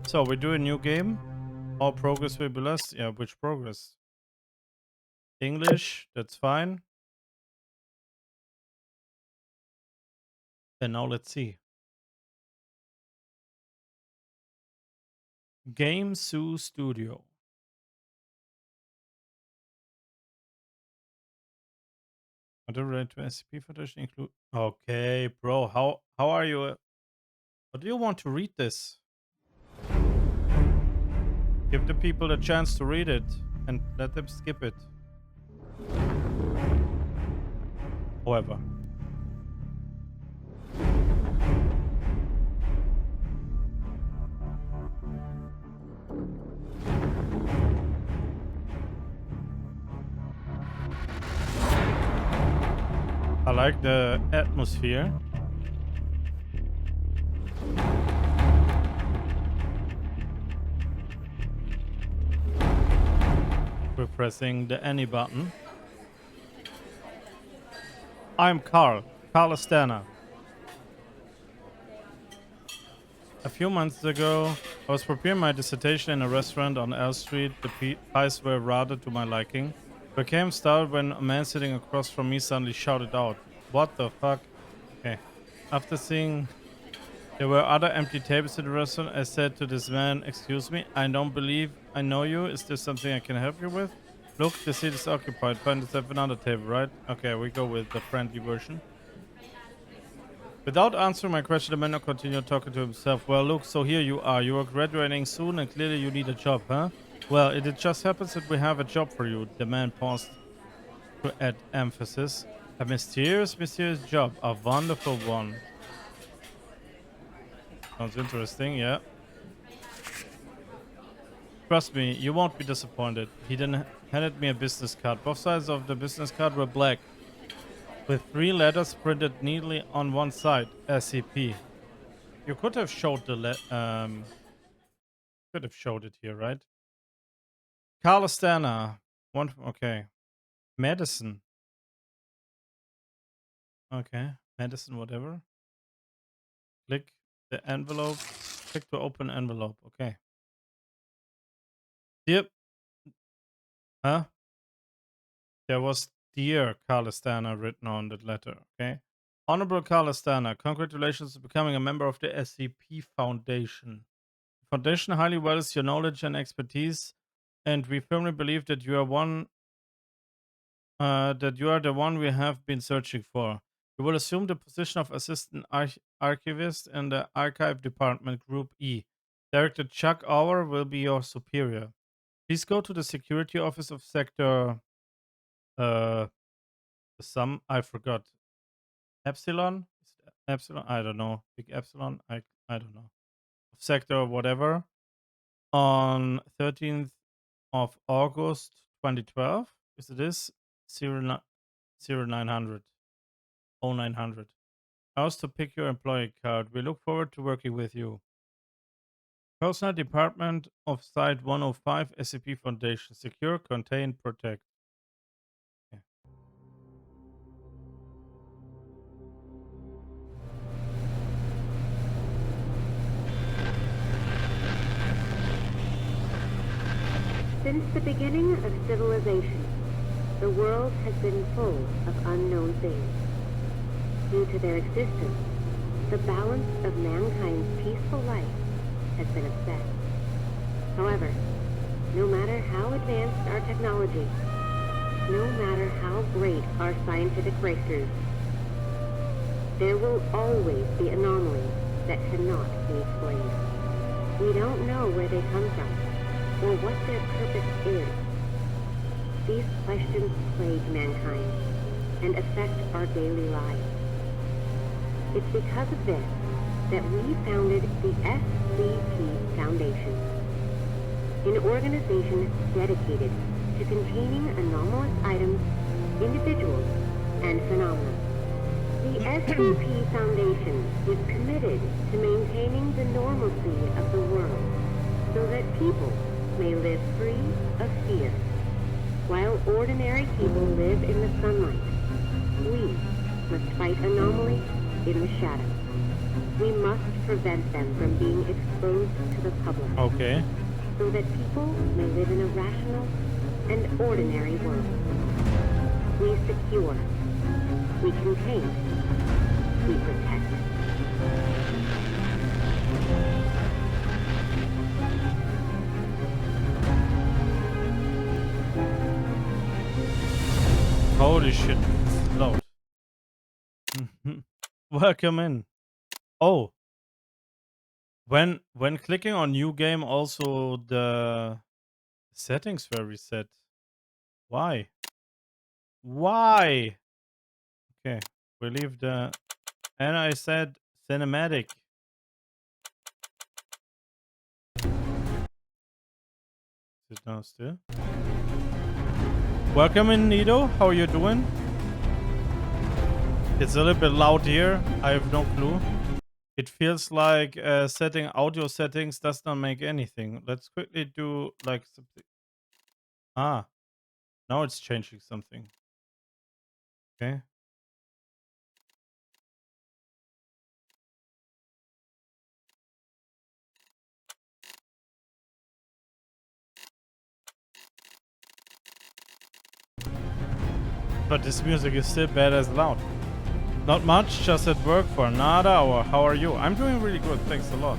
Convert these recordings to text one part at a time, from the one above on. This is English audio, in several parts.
So we do a new game. All progress will be lost. Yeah, which progress? English, that's fine. And now let's see. Game Zoo Studio. Other related to SCP Foundation include. Okay, bro. How are you? What do you want to read this? Give the people a chance to read it and let them skip it. However. I like the atmosphere. We're pressing the any button. I'm Carl Astana. A few months ago, I was preparing my dissertation in a restaurant on L Street. The pies were rather to my liking. I became startled when a man sitting across from me suddenly shouted out, "What the fuck?" Okay. After seeing there were other empty tables in the restaurant, I said to this man, "Excuse me, I don't believe I know you. Is there something I can help you with?" "Look, the seat is occupied. Find yourself another table, right?" Okay, we go with the friendly version. Without answering my question, the man continued talking to himself. "Well, look, so here you are. You are graduating soon and clearly you need a job, huh? Well, it just happens that we have a job for you." The man paused to add emphasis. "A mysterious job. A wonderful one." Sounds interesting, yeah. "Trust me, you won't be disappointed." He then handed me a business card. Both sides of the business card were black, with 3 letters printed neatly on one side. SCP. You could have showed the could have showed it here, right? Carl Astana. One. Okay. Medicine. Okay. Medicine, whatever. Click the envelope. Click to open envelope. Okay. Yep. Huh? There was "Dear Carl Astana" written on that letter. Okay. "Honorable Carl Astana, congratulations on becoming a member of the SCP Foundation. The Foundation highly values your knowledge and expertise, and we firmly believe that you are the one we have been searching for. You will assume the position of assistant archivist in the archive department, Group E. Director Chuck Auer will be your superior. Please go to the security office of sector I forgot. Epsilon? Is it Epsilon? I don't know. Big Epsilon? I don't know. Sector whatever. On 13th of August 2012. Is it this? 0900. 0900. Ask to pick your employee card. We look forward to working with you. Personal Department of Site 105, SCP Foundation. Secure, contain, protect. Okay. Since the beginning of civilization, the world has been full of unknown things. Due to their existence, the balance of mankind's peaceful life has been upset. However, no matter how advanced our technology, no matter how great our scientific breakthroughs, there will always be anomalies that cannot be explained. We don't know where they come from, or what their purpose is. These questions plague mankind and affect our daily lives. It's because of this that we founded the SCP Foundation, an organization dedicated to containing anomalous items, individuals, and phenomena. The SCP Foundation is committed to maintaining the normalcy of the world so that people may live free of fear. While ordinary people live in the sunlight, we must fight anomalies in the shadows. We must prevent them from being exposed to the public. Okay. So that people may live in a rational and ordinary world. We secure. We contain. We protect. Holy shit. It's loud. Welcome in. Oh. When clicking on new game, also the settings were reset. Why? Why? Okay. We leave the... And I said cinematic. Sit down still. Welcome in, Nido. How are you doing? It's a little bit loud here. I have no clue. It feels like setting audio settings does not make anything. Let's quickly do like something. Ah, now it's changing something. Okay. But this music is still bad as loud. Not much, just at work for another hour. How are you? I'm doing really good, thanks a lot.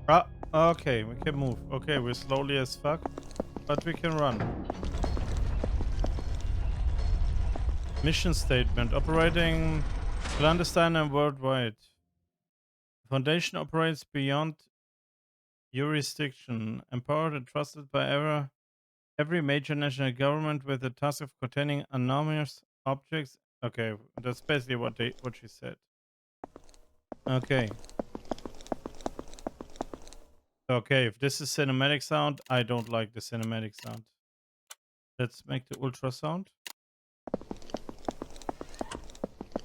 Ah, okay, we can move. Okay, we're slowly as fuck, but we can run. Mission statement, operating clandestine and worldwide. Foundation operates beyond jurisdiction, empowered and trusted by every major national government with the task of containing anomalous objects. Okay, that's basically what she said. Okay. Okay, if this is cinematic sound, I don't like the cinematic sound. Let's make the ultrasound.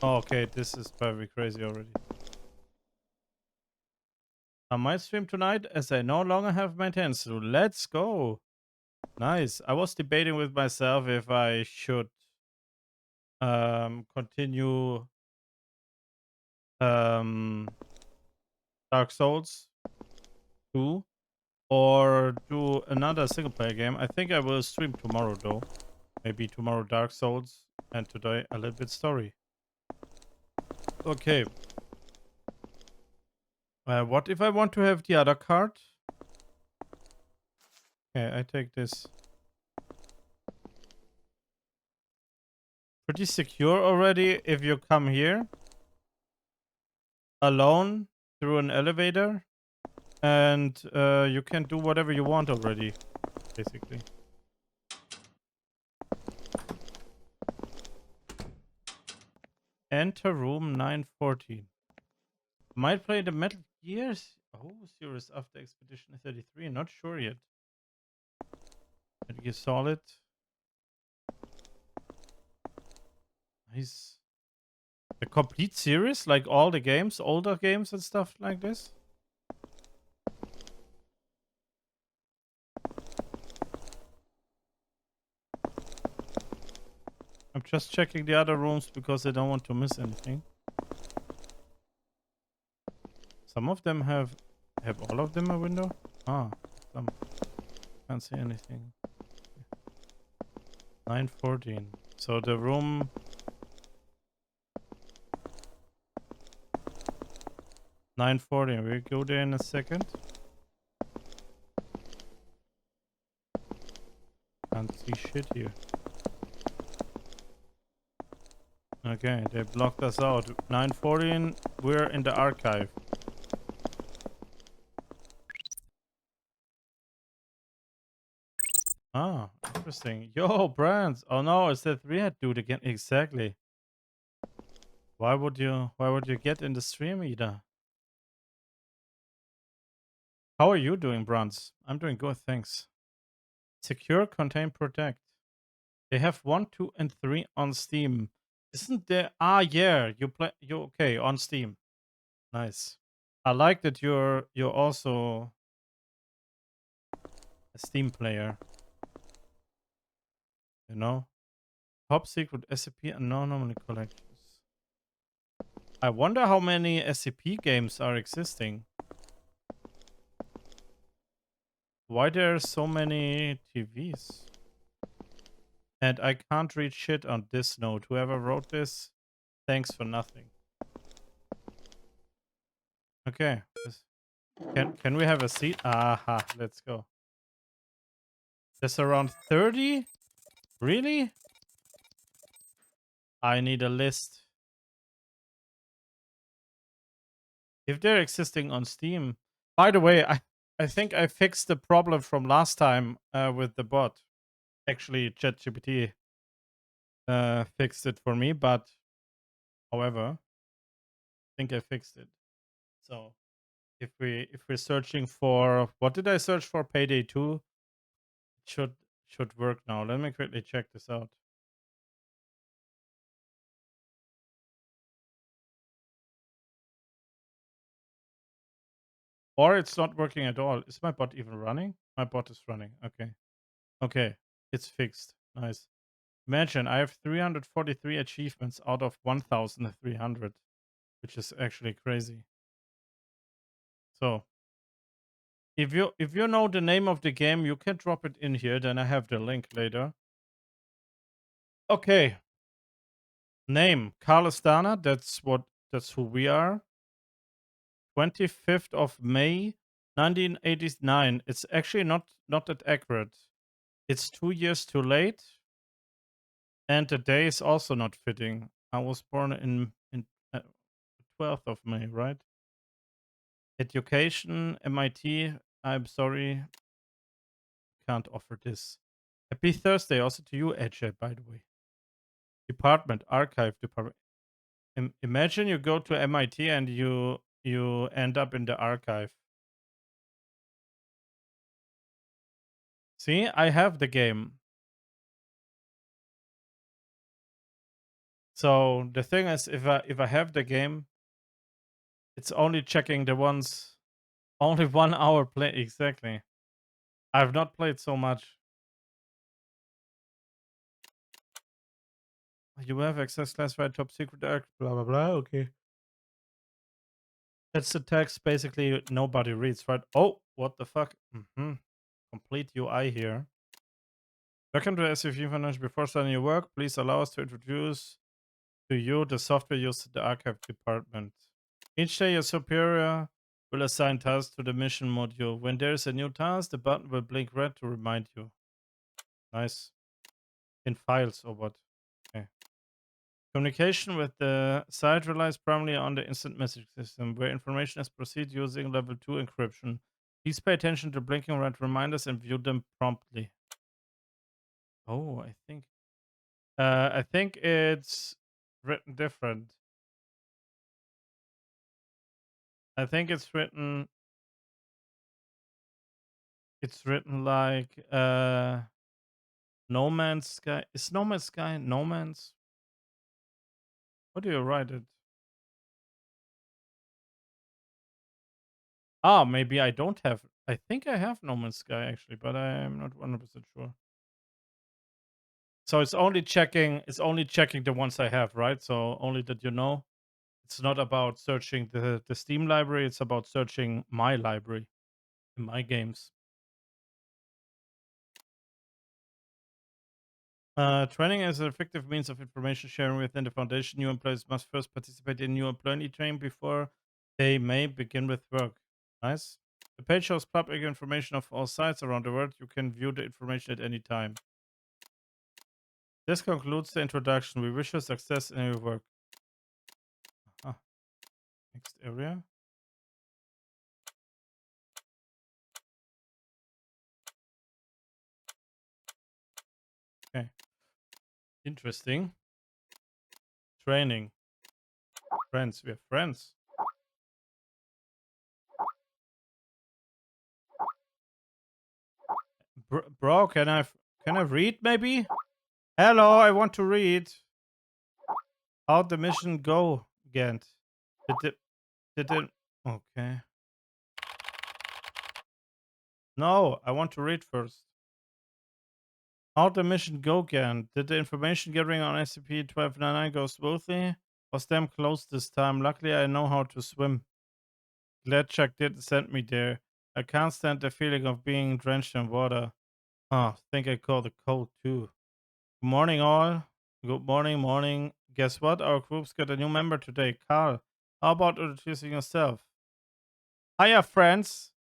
Oh, okay, this is very crazy already. I might stream tonight as I no longer have maintenance to do. Let's go. Nice. I was debating with myself if I should continue Dark Souls 2 or do another single player game. I think I will stream tomorrow though. Maybe tomorrow Dark Souls and today a little bit story. Okay. What if I want to have the other card? Okay, I take this. Pretty secure already if you come here alone through an elevator and you can do whatever you want already, basically. Enter room 914. Might play the Metal Gears. Oh, series after Expedition 33. Not sure yet. Metal Gear Solid. Nice. The complete series, like all the games, older games and stuff like this. I'm just checking the other rooms because I don't want to miss anything. Some of them have all of them a window? Ah, some. Can't see anything. 914. So the room 914. We'll go there in a second. Can't see shit here. Okay, they blocked us out. 914, we're in the archive. Ah, interesting. Yo, Brands. Oh no, it's that Rehab dude again. Exactly. Why would you get in the stream either? How are you doing, Brands? I'm doing good, thanks. Secure, contain, protect. They have 1, 2, and 3 on Steam. Isn't there? Ah, yeah. You okay on Steam? Nice. I like that you're also a Steam player, you know? Top secret SCP anomaly collections. I wonder how many SCP games are existing. Why there are so many TVs? And I can't read shit on this note. Whoever wrote this, thanks for nothing. Okay. Can we have a seat? Aha, let's go. There's around 30? Really? I need a list. If they're existing on Steam. By the way, I think I fixed the problem from last time with the bot. Actually, ChatGPT fixed it for me, but however, I think I fixed it. So if we're searching for, what did I search for? Payday 2? It should work now. Let me quickly check this out. Or it's not working at all. Is my bot even running? My bot is running. Okay. Okay. It's fixed. Nice. Imagine I have 343 achievements out of 1,300, which is actually crazy. So if you know the name of the game, you can drop it in here. Then I have the link later. Okay. Name Carlistana. That's who we are. 25th of May, 1989. It's actually not that accurate. It's 2 years too late, and the day is also not fitting. I was born in 12th of May, right? Education, MIT. I'm sorry, can't offer this. Happy Thursday also to you, Edge, by the way. Department, archive department. Imagine you go to MIT and you end up in the archive. See, I have the game. So the thing is, if I have the game, it's only checking the ones, only 1 hour play. Exactly. I've not played so much. You have access classified top secret arc, blah blah blah. Okay. That's the text basically nobody reads, right? Oh, what the fuck? Complete UI here. Welcome to SCP Foundation. Before starting your work, please allow us to introduce to you the software used in the archive department. Each day, your superior will assign tasks to the mission module. When there is a new task, the button will blink red to remind you. Nice. In files or what? Okay. Communication with the site relies primarily on the instant message system, where information is proceeded using level 2 encryption. Please pay attention to blinking red reminders and view them promptly. Oh, I think it's written different. I think it's written like No Man's Sky. Is No Man's Sky No Man's? How do you write it? Ah, maybe I don't have. I think I have No Man's Sky actually, but I am not 100% sure. So it's only checking. It's only checking the ones I have, right? So only that you know. It's not about searching the Steam library. It's about searching my library in my games. Training is an effective means of information sharing within the Foundation. New employees must first participate in new employee training before they may begin with work. Nice. The page shows public information of all sites around the world. You can view the information at any time. This concludes the introduction. We wish you success in your work. Next area. Okay. Interesting. Training. Friends. We have friends. Bro, can I read maybe? Hello, I want to read. How'd the mission go, Gant? Did it Okay. No, I want to read first. How'd the mission go, Gan? Did the information gathering on SCP-1299 go smoothly? Was damn close this time. Luckily, I know how to swim. Glad Chuck didn't send me there. I can't stand the feeling of being drenched in water. Think I caught the cold too. Good morning, all. Good morning, morning. Guess what? Our group's got a new member today, Carl. How about introducing yourself? Hiya, friends.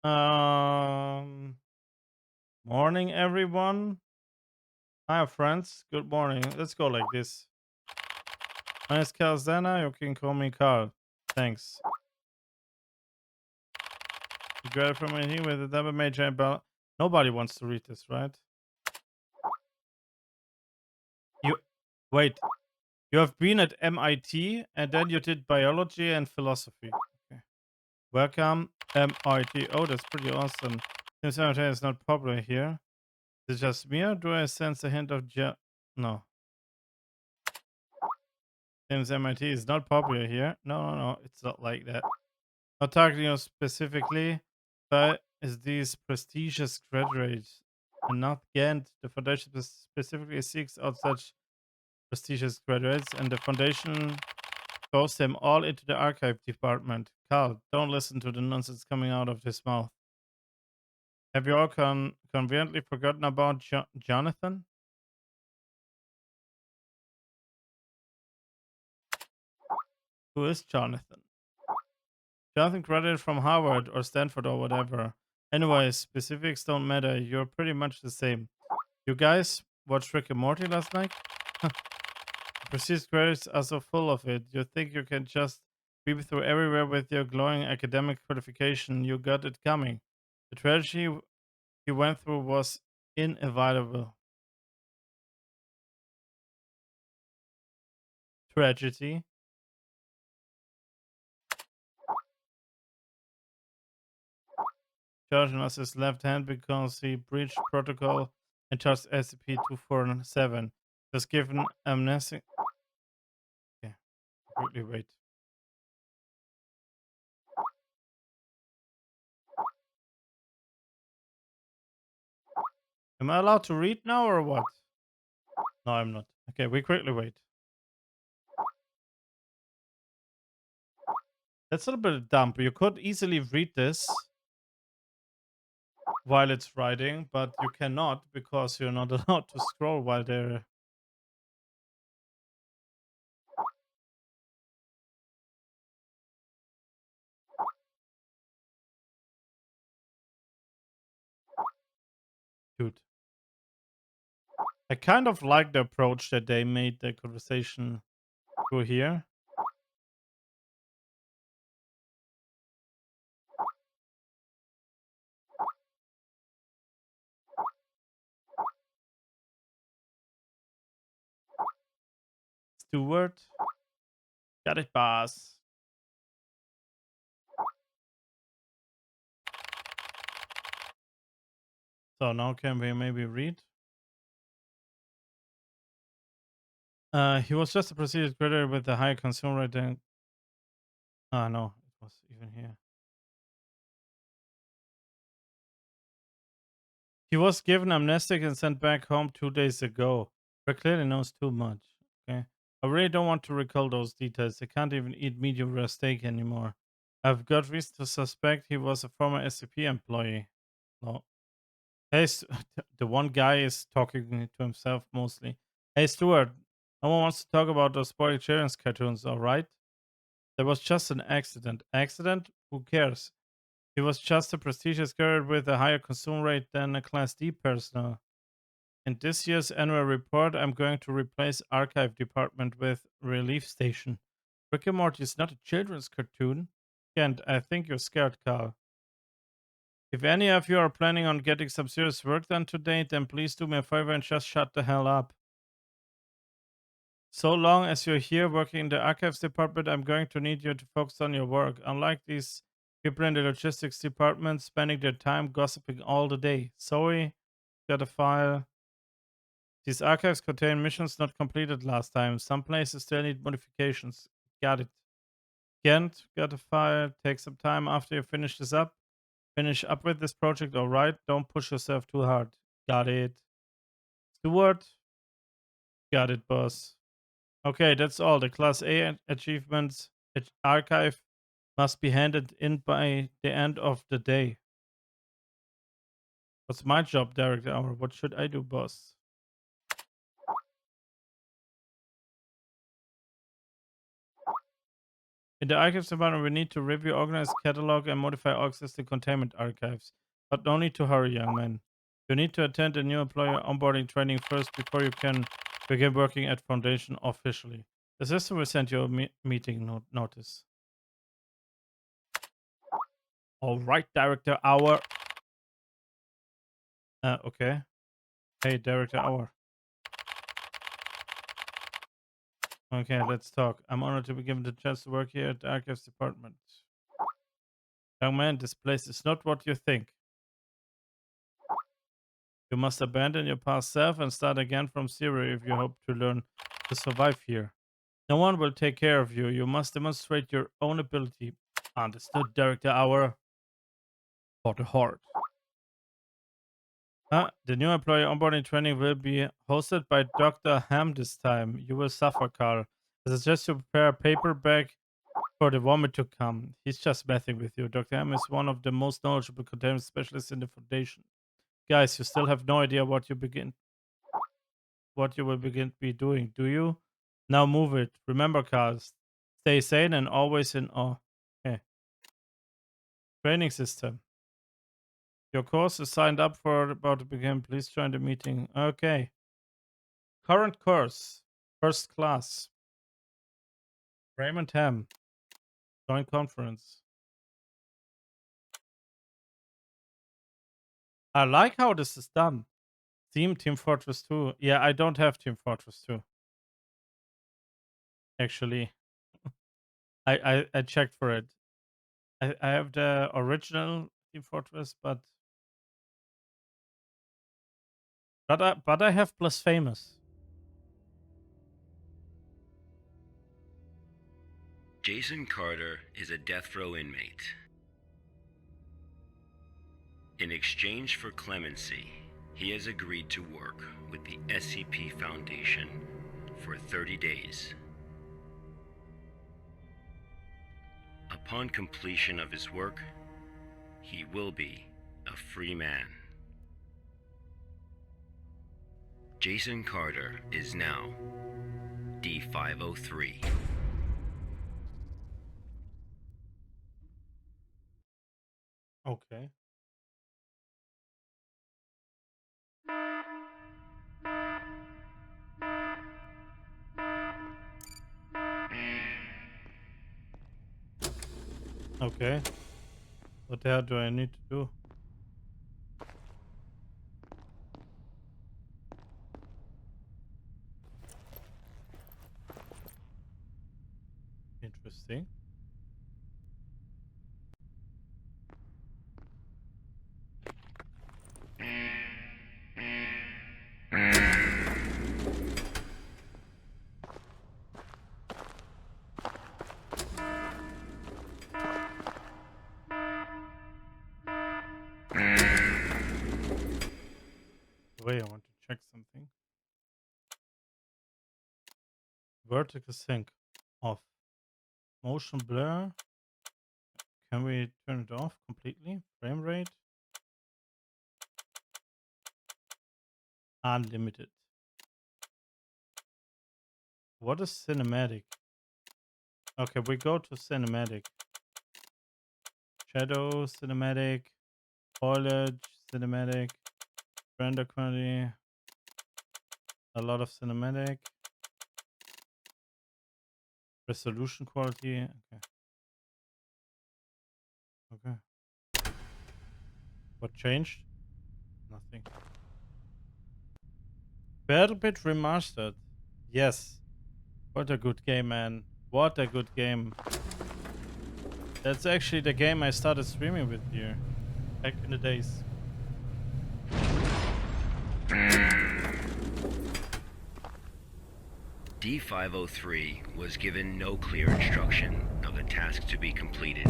Um, Morning, everyone. Hiya, friends. Good morning. Let's go like this. My name is Carl Zana. You can call me Carl. Thanks. You got it from here with a double major belt. Nobody wants to read this, right? You wait. You have been at MIT and then you did biology and philosophy. Okay. Welcome, MIT. Oh, that's pretty awesome. Since MIT is not popular here, is it just me or do I sense a hint of no? Since MIT is not popular here. No. It's not like that. Not targeting you specifically, but is these prestigious graduates and not Ghent. The foundation specifically seeks out such prestigious graduates, and the foundation throws them all into the archive department. Carl, don't listen to the nonsense coming out of his mouth. Have you all conveniently forgotten about Jonathan? Who is Jonathan? Jonathan graduated from Harvard or Stanford or whatever. Anyways, specifics don't matter. You're pretty much the same. You guys watched Rick and Morty last night? Prestige credits are so full of it. You think you can just creep through everywhere with your glowing academic qualification. You got it coming. The tragedy you went through was inevitable. Tragedy. Charging us his left hand because he breached protocol and touched SCP-247. Was given amnesty. Okay, quickly wait. Am I allowed to read now or what? No, I'm not. Okay, we quickly wait. That's a little bit dumb. You could easily read this while it's writing, but you cannot because you're not allowed to scroll while they're. Dude. I kind of like the approach that they made the conversation go here. Stewart. Got it, boss. So now can we maybe read? He was just a prestigious graduate with a high consumer rate than. Ah, no, it was even here. He was given amnestic and sent back home 2 days ago. But clearly knows too much. Okay. I really don't want to recall those details. I can't even eat medium rare steak anymore. I've got reason to suspect he was a former SCP employee. No. Hey, the one guy is talking to himself mostly. Hey, Stuart, no one wants to talk about those spoiled children's cartoons, alright? There was just an accident. Accident? Who cares? He was just a prestigious graduate with a higher consumer rate than a Class D personnel. In this year's annual report, I'm going to replace Archive Department with Relief Station. Rick and Morty is not a children's cartoon. Kent, I think you're scared, Carl. If any of you are planning on getting some serious work done today, then please do me a favor and just shut the hell up. So long as you're here working in the archives department, I'm going to need you to focus on your work. Unlike these people in the logistics department spending their time gossiping all the day. Sorry, got a file. These archives contain missions not completed last time. Some places still need modifications. Got it. Gent, got a file. Take some time after you finish this up. Finish up with this project, alright? Don't push yourself too hard. Got it. Stewart, got it, boss. Okay, that's all. The Class A achievements archive must be handed in by the end of the day. What's my job, Director Hour? What should I do, boss? In the archives environment, we need to review, organize, catalog, and modify all existing containment archives. But no need to hurry, young man. You need to attend a new employee onboarding training first before you can begin working at Foundation officially. The system will send you a meeting notice. All right, Director Hour. Okay. Hey, Director Hour. Okay, let's talk. I'm honored to be given the chance to work here at the Archives Department. Young man, this place is not what you think. You must abandon your past self and start again from zero if you hope to learn to survive here. No one will take care of you. You must demonstrate your own ability. Understood, Director Hour. For the heart. The new employee onboarding training will be hosted by Dr. Hamm this time. You will suffer, Carl. I suggest you prepare a paper bag for the vomit to come. He's just messing with you. Dr. Hamm is one of the most knowledgeable containment specialists in the Foundation. Guys, you still have no idea what you will begin to be doing, do you? Now move it. Remember, Carl, stay sane and always in awe. Okay. Training system. Your course is signed up for about to begin. Please join the meeting. Okay. Current course. First class. Raymond Hamm. Join conference. I like how this is done. Team Fortress 2. Yeah, I don't have Team Fortress 2. Actually. I checked for it. I have the original Team Fortress, but I have Plus Famous. Jason Carter is a death row inmate. In exchange for clemency, he has agreed to work with the SCP Foundation for 30 days. Upon completion of his work, he will be a free man. Jason Carter is now D503. Okay. Okay. What the hell do I need to do? Interesting. Wait, I want to check something. Vertical sync off. Motion blur. Can we turn it off completely? Frame rate. Unlimited. What is cinematic? Okay, we go to cinematic. Shadow, cinematic. Foliage, cinematic. Render quality. A lot of cinematic. Resolution quality. Okay. Okay. What changed? Nothing. Battle Pit Remastered. Yes. What a good game, man. What a good game. That's actually the game I started streaming with you back in the days. D503 was given no clear instruction of the task to be completed.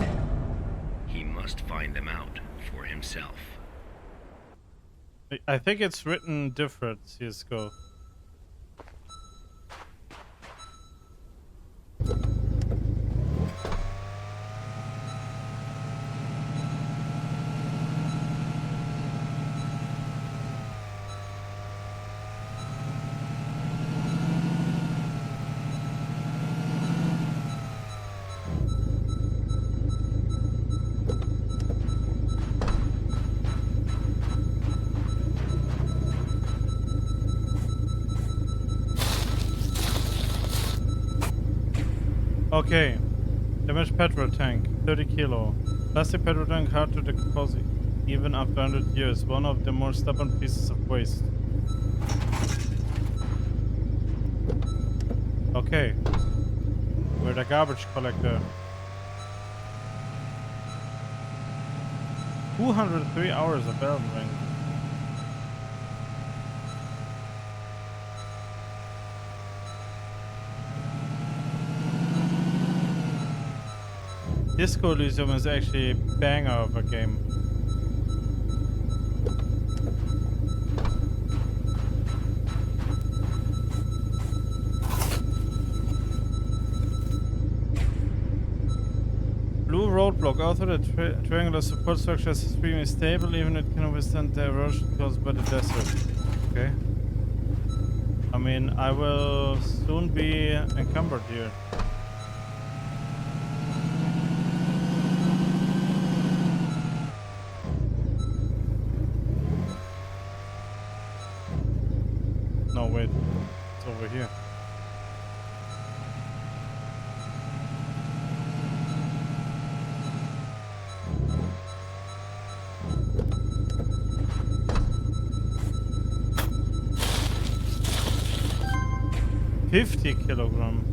He must find them out for himself. I think it's written different, CSGO. Okay. Damaged petrol tank, 30 kilo. Plastic petrol tank hard to decompose even after 100 years. One of the more stubborn pieces of waste. Okay. We're the garbage collector. 203 hours of Elden Ring. Disco Elysium is actually a banger of a game. Blue roadblock. Also, the triangular support structure is extremely stable, even it can withstand the erosion caused by the desert. Okay. I mean, I will soon be encumbered here. No, wait. It's over here. $50 kilogram.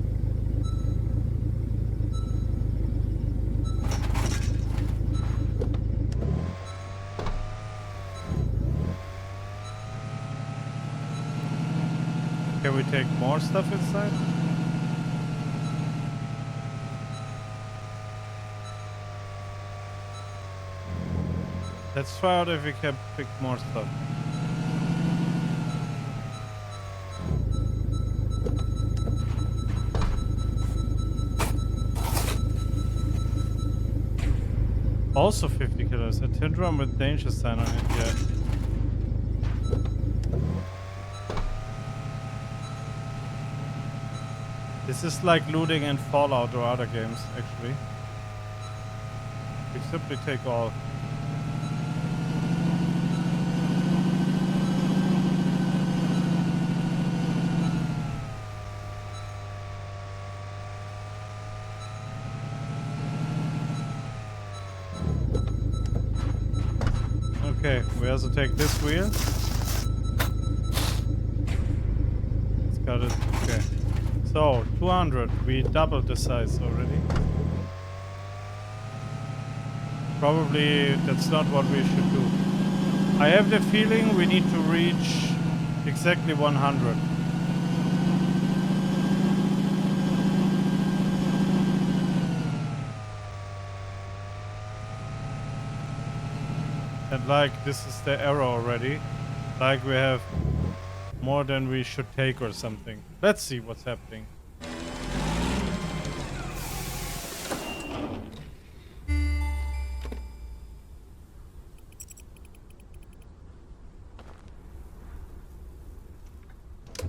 Can we take more stuff inside? Let's try out if we can pick more stuff. Also 50 kilos. A tin drum with danger sign on it, yeah. This is like looting in Fallout or other games, actually. We simply take all. Okay, we also take this wheel. It's got it. Okay. So, 200. We doubled the size already. Probably that's not what we should do. I have the feeling we need to reach exactly 100. And like, this is the error already. Like we have more than we should take or something. Let's see what's happening.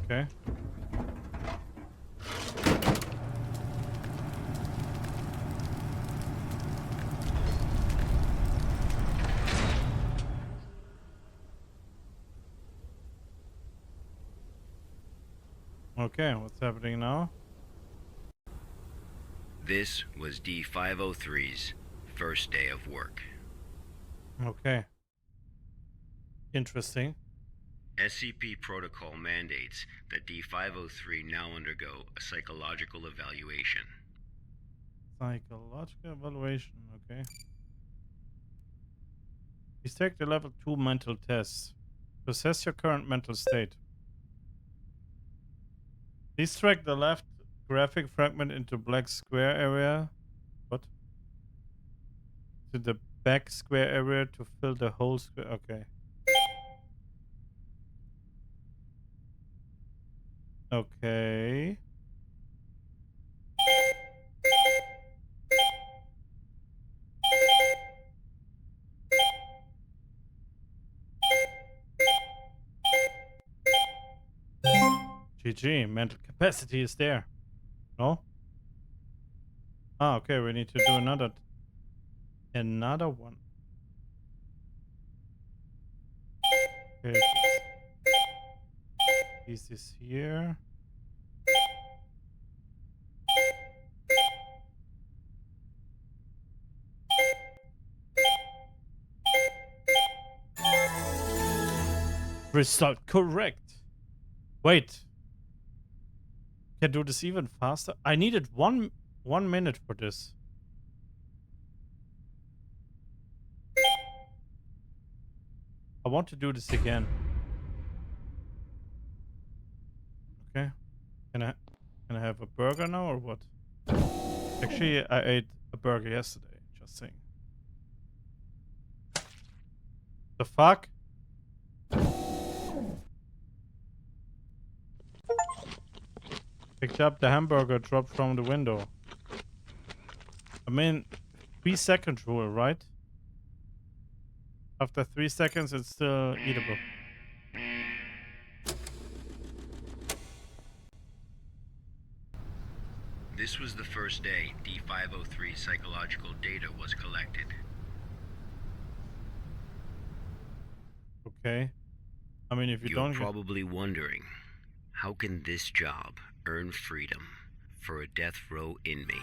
Okay. Okay, what's happening now? This was D503's first day of work. Okay. Interesting. SCP protocol mandates that D503 now undergo a psychological evaluation. Psychological evaluation, okay. Please take the level 2 mental test. To assess your current mental state. Please drag the left graphic fragment into black square area. What? To the back square area to fill the whole square. Okay. Okay. GG, mental capacity is there. No? Ah, okay, we need to do another one. Okay. This is here. Result correct. Wait. Can do this even faster? I needed one minute for this. I want to do this again. Okay. Can I have a burger now or what? Actually, I ate a burger yesterday. Just saying. The fuck? Picked up the hamburger dropped from the window. I mean, 3-second rule, right? After 3 seconds, it's still eatable. This was the first day D503 psychological data was collected. Okay. I mean, if you don't... You're probably wondering, how can this job earn freedom for a death row inmate?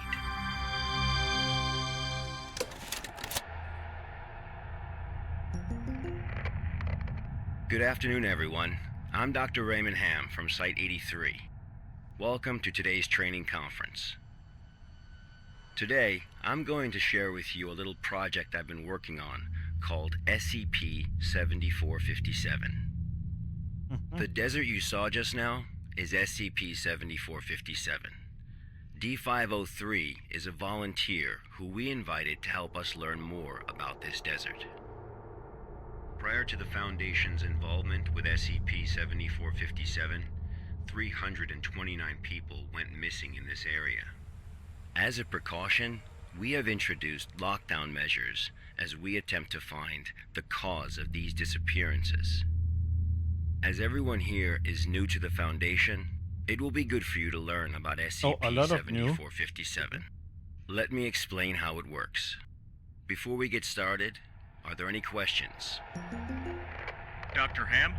Good afternoon, everyone. I'm Dr. Raymond Hamm from Site 83. Welcome to today's training conference. Today, I'm going to share with you a little project I've been working on called SCP-7457. The desert you saw just now is SCP-7457. D503 is a volunteer who we invited to help us learn more about this desert. Prior to the Foundation's involvement with SCP-7457, 329 people went missing in this area. As a precaution, we have introduced lockdown measures as we attempt to find the cause of these disappearances. As everyone here is new to the Foundation, it will be good for you to learn about SCP-7457. Let me explain how it works. Before we get started, are there any questions? Dr. Hamm,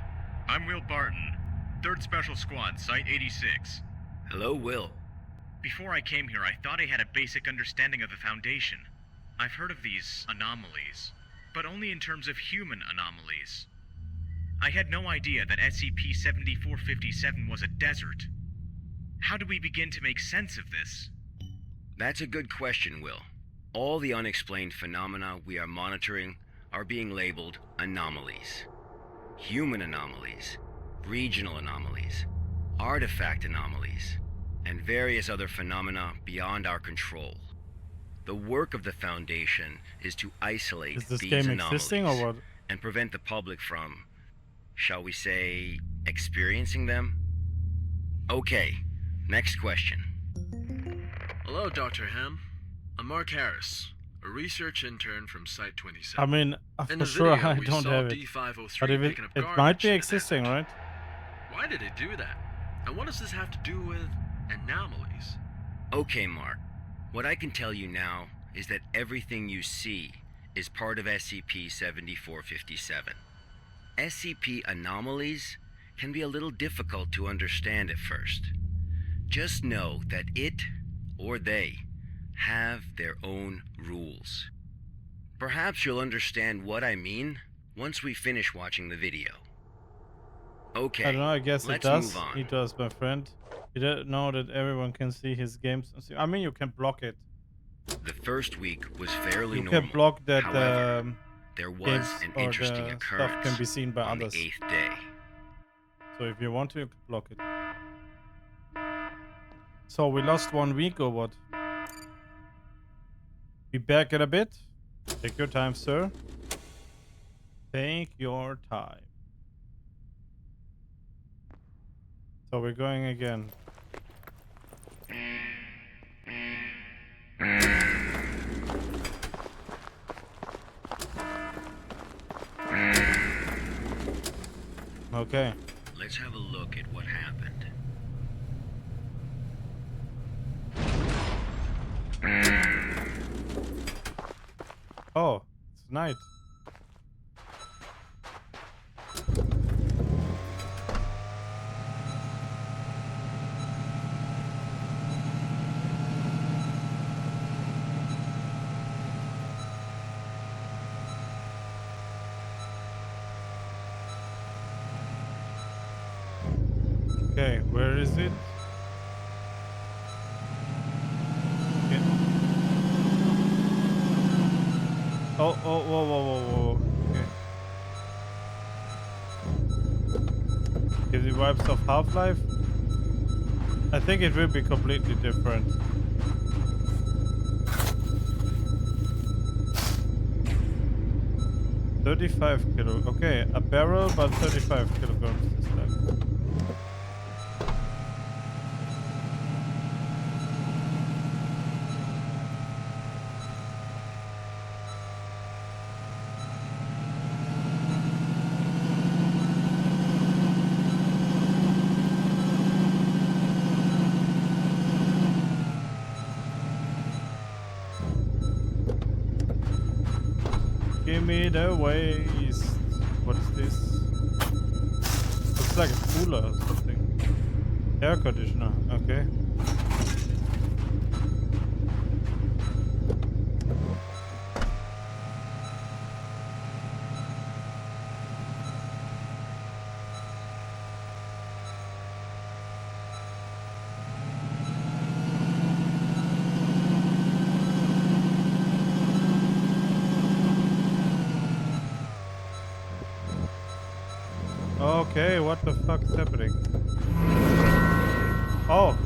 I'm Will Barton, 3rd Special Squad, Site 86. Hello, Will. Before I came here, I thought I had a basic understanding of the Foundation. I've heard of these anomalies, but only in terms of human anomalies. I had no idea that SCP-7457 was a desert. How do we begin to make sense of this? That's a good question, Will. All the unexplained phenomena we are monitoring are being labeled anomalies. Human anomalies, regional anomalies, artifact anomalies, and various other phenomena beyond our control. The work of the Foundation is to isolate Is this these game anomalies existing or what? and prevent the public from, shall we say, experiencing them? Okay, next question. Hello, Dr. Hamm. I'm Mark Harris, a research intern from Site 27. I mean, In for the sure video, I we don't saw have it. D503 But if picking up it garbage might be in an existing, attic. right? Why did it do that? And what does this have to do with anomalies? Okay, Mark. What I can tell you now is that everything you see is part of SCP-7457. SCP anomalies can be a little difficult to understand at first. Just know that it, or they, have their own rules. Perhaps you'll understand what I mean once we finish watching the video. Okay, I don't know, I guess it let's does. move on. It does, my friend. You don't know that everyone can see his games. I mean, you can block it. The first week was fairly You normal. can block that However, there was games an or interesting the occurrence stuff can be seen by on others. the 8th day. So if you want to, you can block it. So we lost 1 week or what? Be back in a bit. Take your time, sir. Take your time. So we're going again. Okay. Let's have a look at what happened. Oh, it's night. Okay, where is it? Okay. Oh, whoa, whoa, whoa. Okay. Give the vibes of Half-Life? I think it will be completely different. $35 kilo. Okay, a barrel, but 35 kilograms this time. Give me the waste. What is this? Looks like a cooler or something. Air conditioner, okay. Okay, what the fuck is happening? Oh.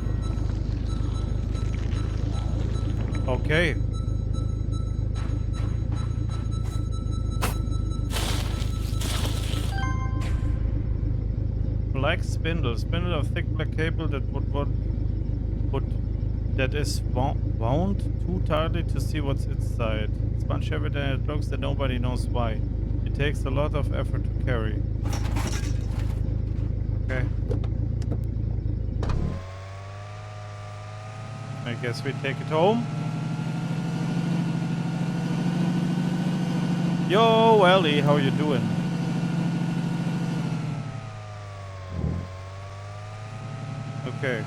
Okay. Black spindle. Spindle of thick black cable that that is wound too tightly to see what's inside. It's much heavier than it looks and nobody knows why. It takes a lot of effort to carry. Okay. I guess we take it home. Yo, Ellie, how you doing? Okay.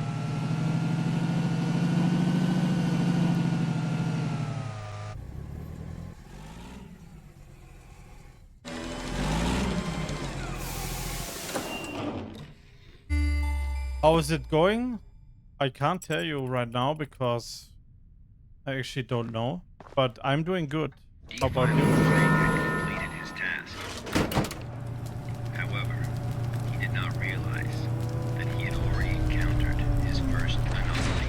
How is it going? I can't tell you right now because I actually don't know, but I'm doing good. How about you? Had completed his task. However, he did not realize that he had already encountered his first anomaly.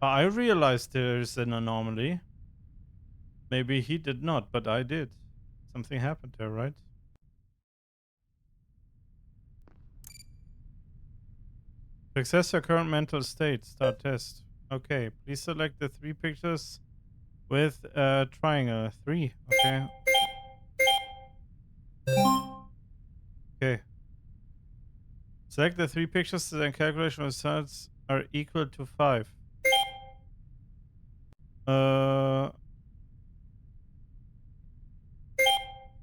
I realized there is an anomaly. Maybe he did not, but I did. Something happened there, right? To access your current mental state, start test. Okay, please select the 3 pictures with a triangle. 3, okay. Okay. Select the 3 pictures and calculation results are equal to 5.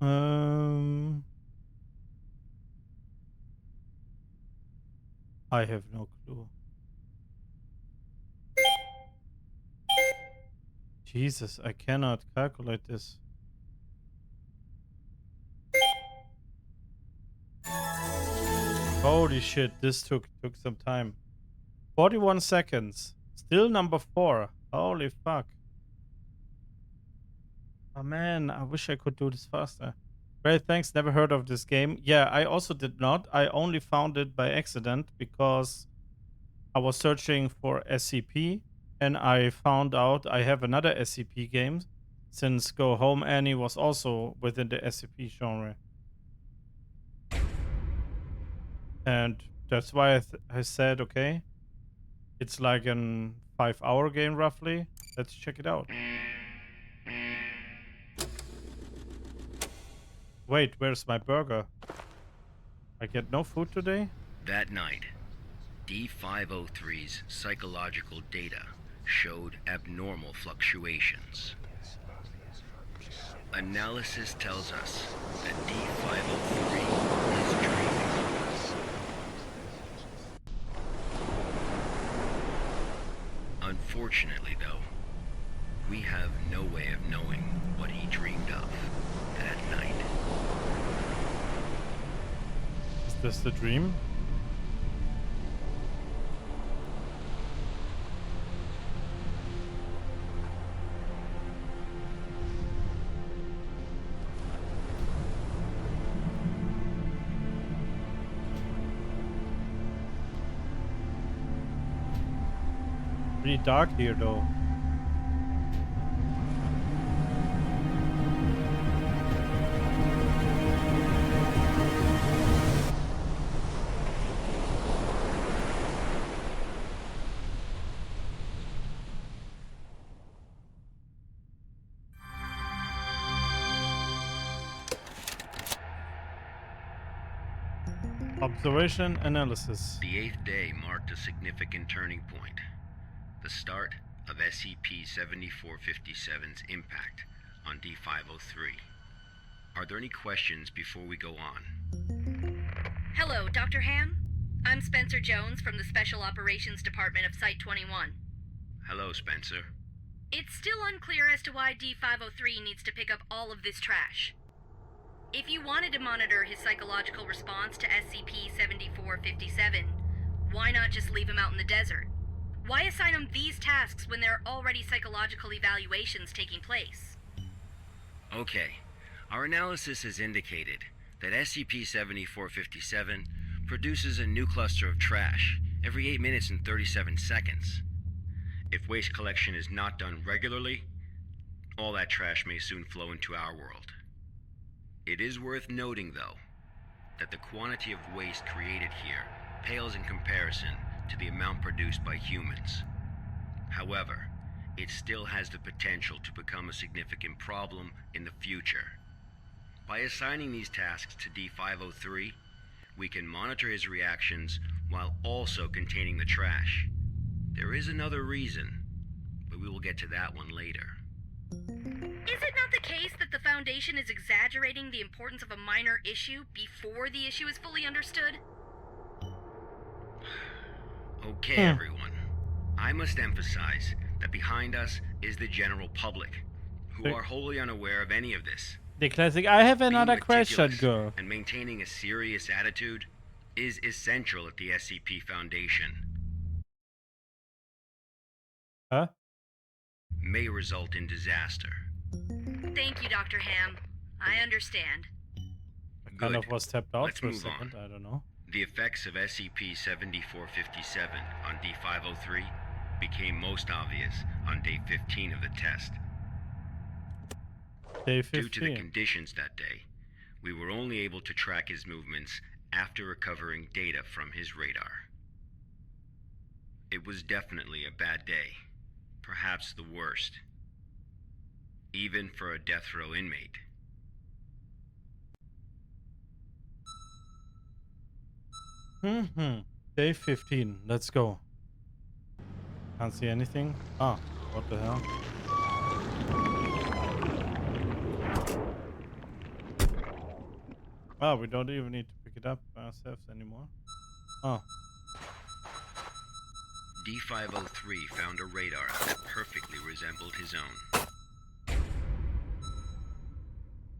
Um, I have no clue. Jesus, I cannot calculate this. Holy shit, this took some time. 41 seconds. Still number 4. Holy fuck. Oh man, I wish I could do this faster. Great, thanks. Never heard of this game. Yeah, I also did not. I only found it by accident because I was searching for SCP, and I found out I have another SCP game, since Go Home Annie was also within the SCP genre. And that's why I said, okay, it's like a 5-hour game roughly. Let's check it out. Wait, where's my burger? I get no food today? That night, D503's psychological data showed abnormal fluctuations. Analysis tells us that D503 is dreaming. Unfortunately, though, we have no way of knowing what he dreamed of that night. Is this the dream? Pretty dark here though. Observation analysis. The 8th day marked a significant turning point. The start of SCP-7457's impact on D503. Are there any questions before we go on? Hello, Dr. Hamm. I'm Spencer Jones from the Special Operations Department of Site-21. Hello, Spencer. It's still unclear as to why D503 needs to pick up all of this trash. If you wanted to monitor his psychological response to SCP-7457, why not just leave him out in the desert? Why assign him these tasks when there are already psychological evaluations taking place? Okay, our analysis has indicated that SCP-7457 produces a new cluster of trash every 8 minutes and 37 seconds. If waste collection is not done regularly, all that trash may soon flow into our world. It is worth noting, though, that the quantity of waste created here pales in comparison to the amount produced by humans. However, it still has the potential to become a significant problem in the future. By assigning these tasks to D503, we can monitor his reactions while also containing the trash. There is another reason, but we will get to that one later. Is it not the case that the Foundation is exaggerating the importance of a minor issue before the issue is fully understood? Okay, everyone. I must emphasize that behind us is the general public, who are wholly unaware of any of this. The classic, I have another Being question, meticulous girl. and maintaining a serious attitude is essential at the SCP Foundation. Huh? May result in disaster. Thank you, Dr. Hamm. I understand. I kind of Good. was tapped out Let's for a move second. on. I don't know. The effects of SCP-7457 on D503 became most obvious on day 15 of the test. Day Due to the 15. conditions that day, we were only able to track his movements after recovering data from his radar. It was definitely a bad day, perhaps the worst, even for a death row inmate. Day 15. Let's go. Can't see anything. Ah, what the hell? Ah, we don't even need to pick it up ourselves anymore. Oh. D503 found a radar that perfectly resembled his own.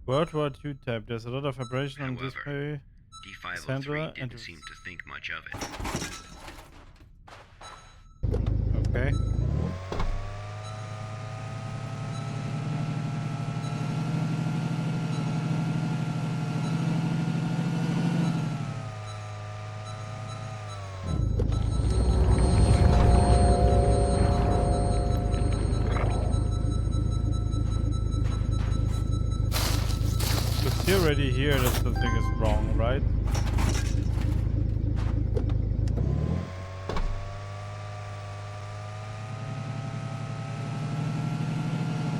World War II tab. There's a lot of vibration on However, display. D503 Sandra didn't and- seem to think much of it. Okay. see already here that something is wrong, right?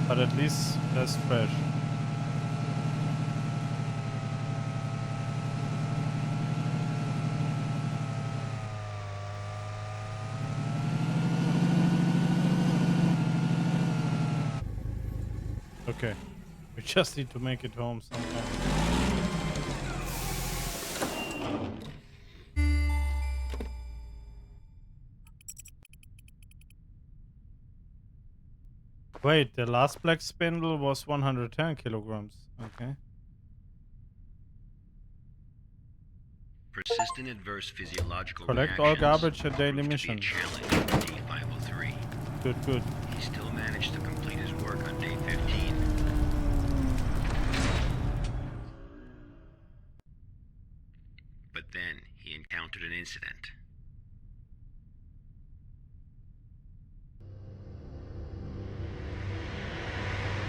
But at least that's fresh. Okay. We just need to make it home sometime. Wait, the last black spindle was 110 kilograms. Okay. Persistent adverse physiological Collect all reactions garbage at daily proved to be a mission. challenge for D503. Good, good. He still managed to complete his work on day 15. But then he encountered an incident.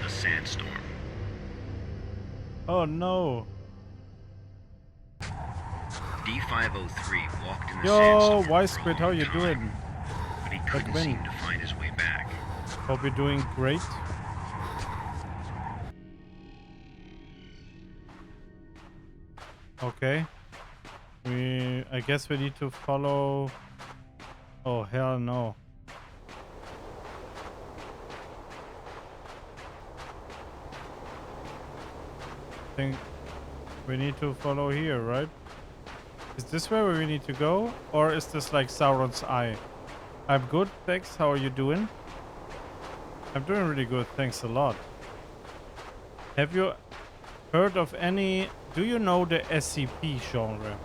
A sandstorm. Oh no. D503 walked in the Yo, sandstorm why for a Squid, how long you time, doing? but he couldn't when? seem to find his way back. Hope you're doing great. Okay. I guess we need to follow. Oh hell no. I think we need to follow here, right? Is this where we need to go? Or is this like Sauron's eye? I'm good, thanks. How are you doing? I'm doing really good, thanks a lot. Have you heard of any... Do you know the SCP genre?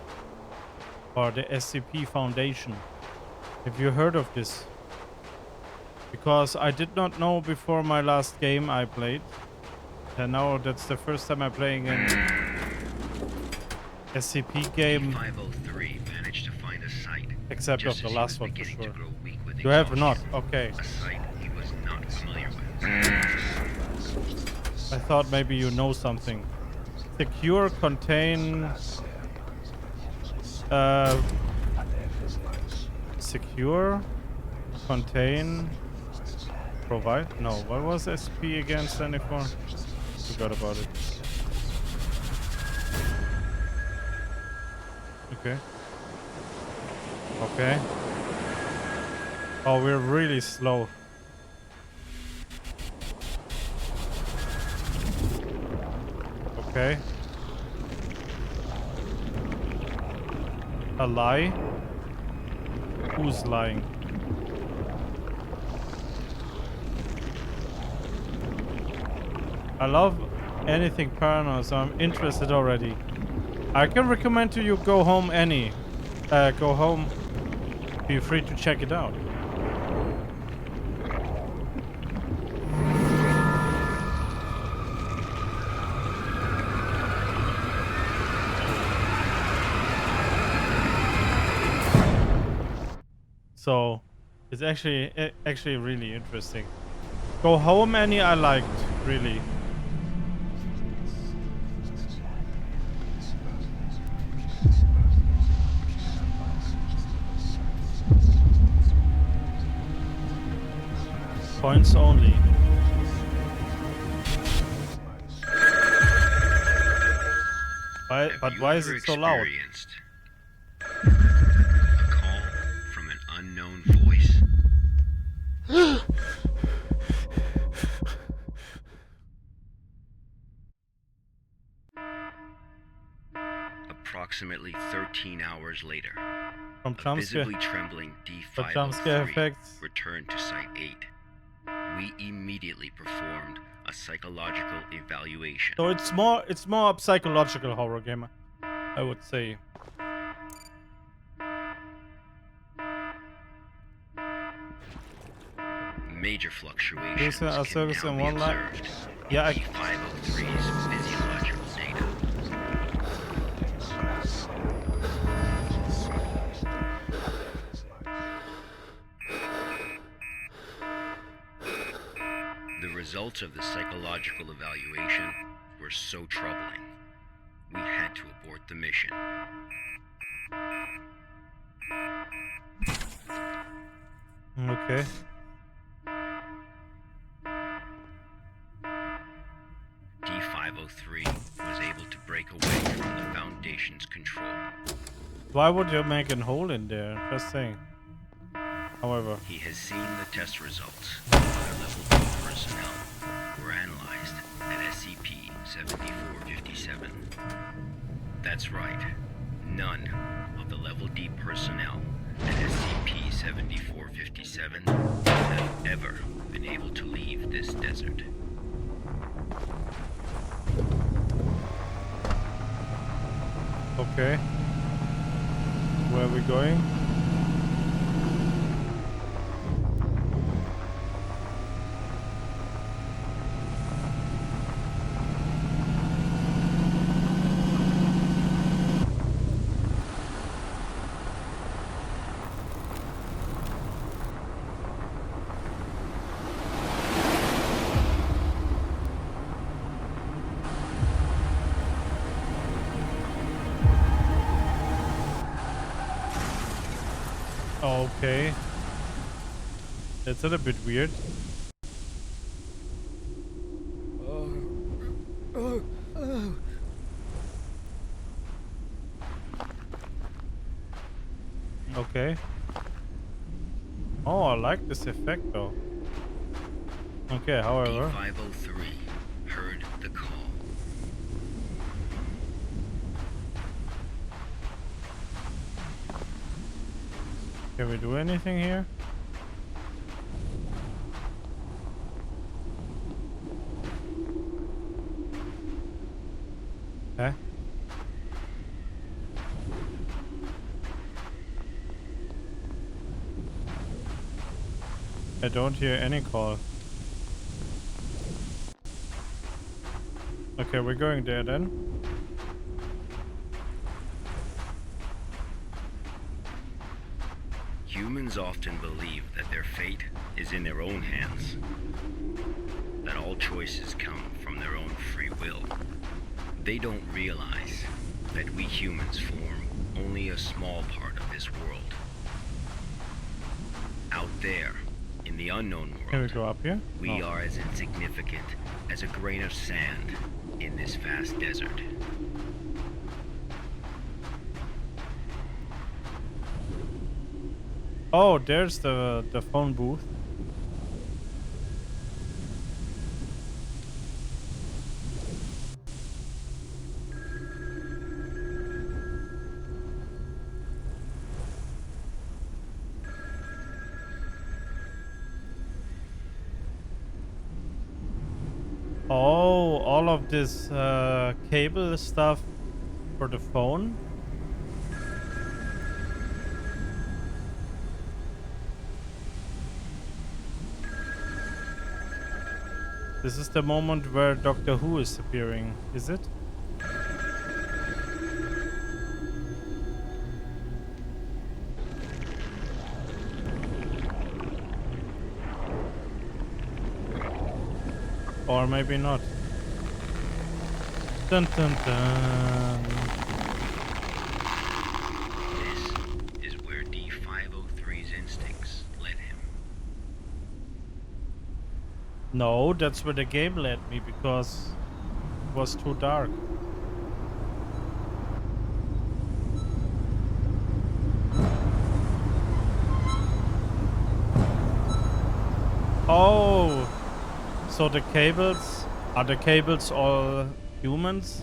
Or the SCP Foundation? Have you heard of this? Because I did not know before my last game I played. And now that's the first time I'm playing an SCP game. D503 managed to find a site. Except just of the as he last was one for beginning to sure. grow weak with You have not? exhaustion. Okay. A site he was not familiar with. I thought maybe you know something. Secure, contain... secure, contain, provide? No, what was SP again standing for? Forgot about it. Okay. Okay. Oh, we're really slow. Okay. A lie? Who's lying? I love anything paranormal, so I'm interested already. I can recommend to you Go Home Annie. Go Home. Feel free to check it out. So it's actually really interesting. Go Home Annie I liked, really. Points only. But why is it so loud? A call from an unknown voice. Approximately 13 hours later, From a jump scare. visibly trembling jump scare D503 effects. returned to Site 8. We immediately performed a psychological evaluation. So it's more a psychological horror game, I would say. Major fluctuations Here's a can service now in be one line. observed in Yeah, D503's physiological data. The results of the psychological evaluation were so troubling had to abort the mission. Okay. D503 was able to break away from the Foundation's control. Why would you make a hole in there? Just saying. However. He has seen the test results of other level D personnel were analyzed at SCP-7457. That's right. None of the level D personnel at SCP-7457 have ever been able to leave this desert. Okay. Where are we going? Okay. That's a little bit weird. Okay. Oh, I like this effect though. Okay, however. D503 heard the call. Can we do anything here? Okay. I don't hear any call. Okay, we're going there then. Humans often believe that their fate is in their own hands, that all choices come from their own free will. They don't realize that we humans form only a small part of this world. Out there, in the unknown world, Can we go up here? we Oh. are as insignificant as a grain of sand in this vast desert. Oh, there's the phone booth. Oh, all of this cable stuff for the phone. This is the moment where Doctor Who is appearing, is it? Or maybe not. Dun dun dun. This is where D503's instincts led him. No, that's where the game led me because it was too dark. Oh, so the cables, are the cables all humans?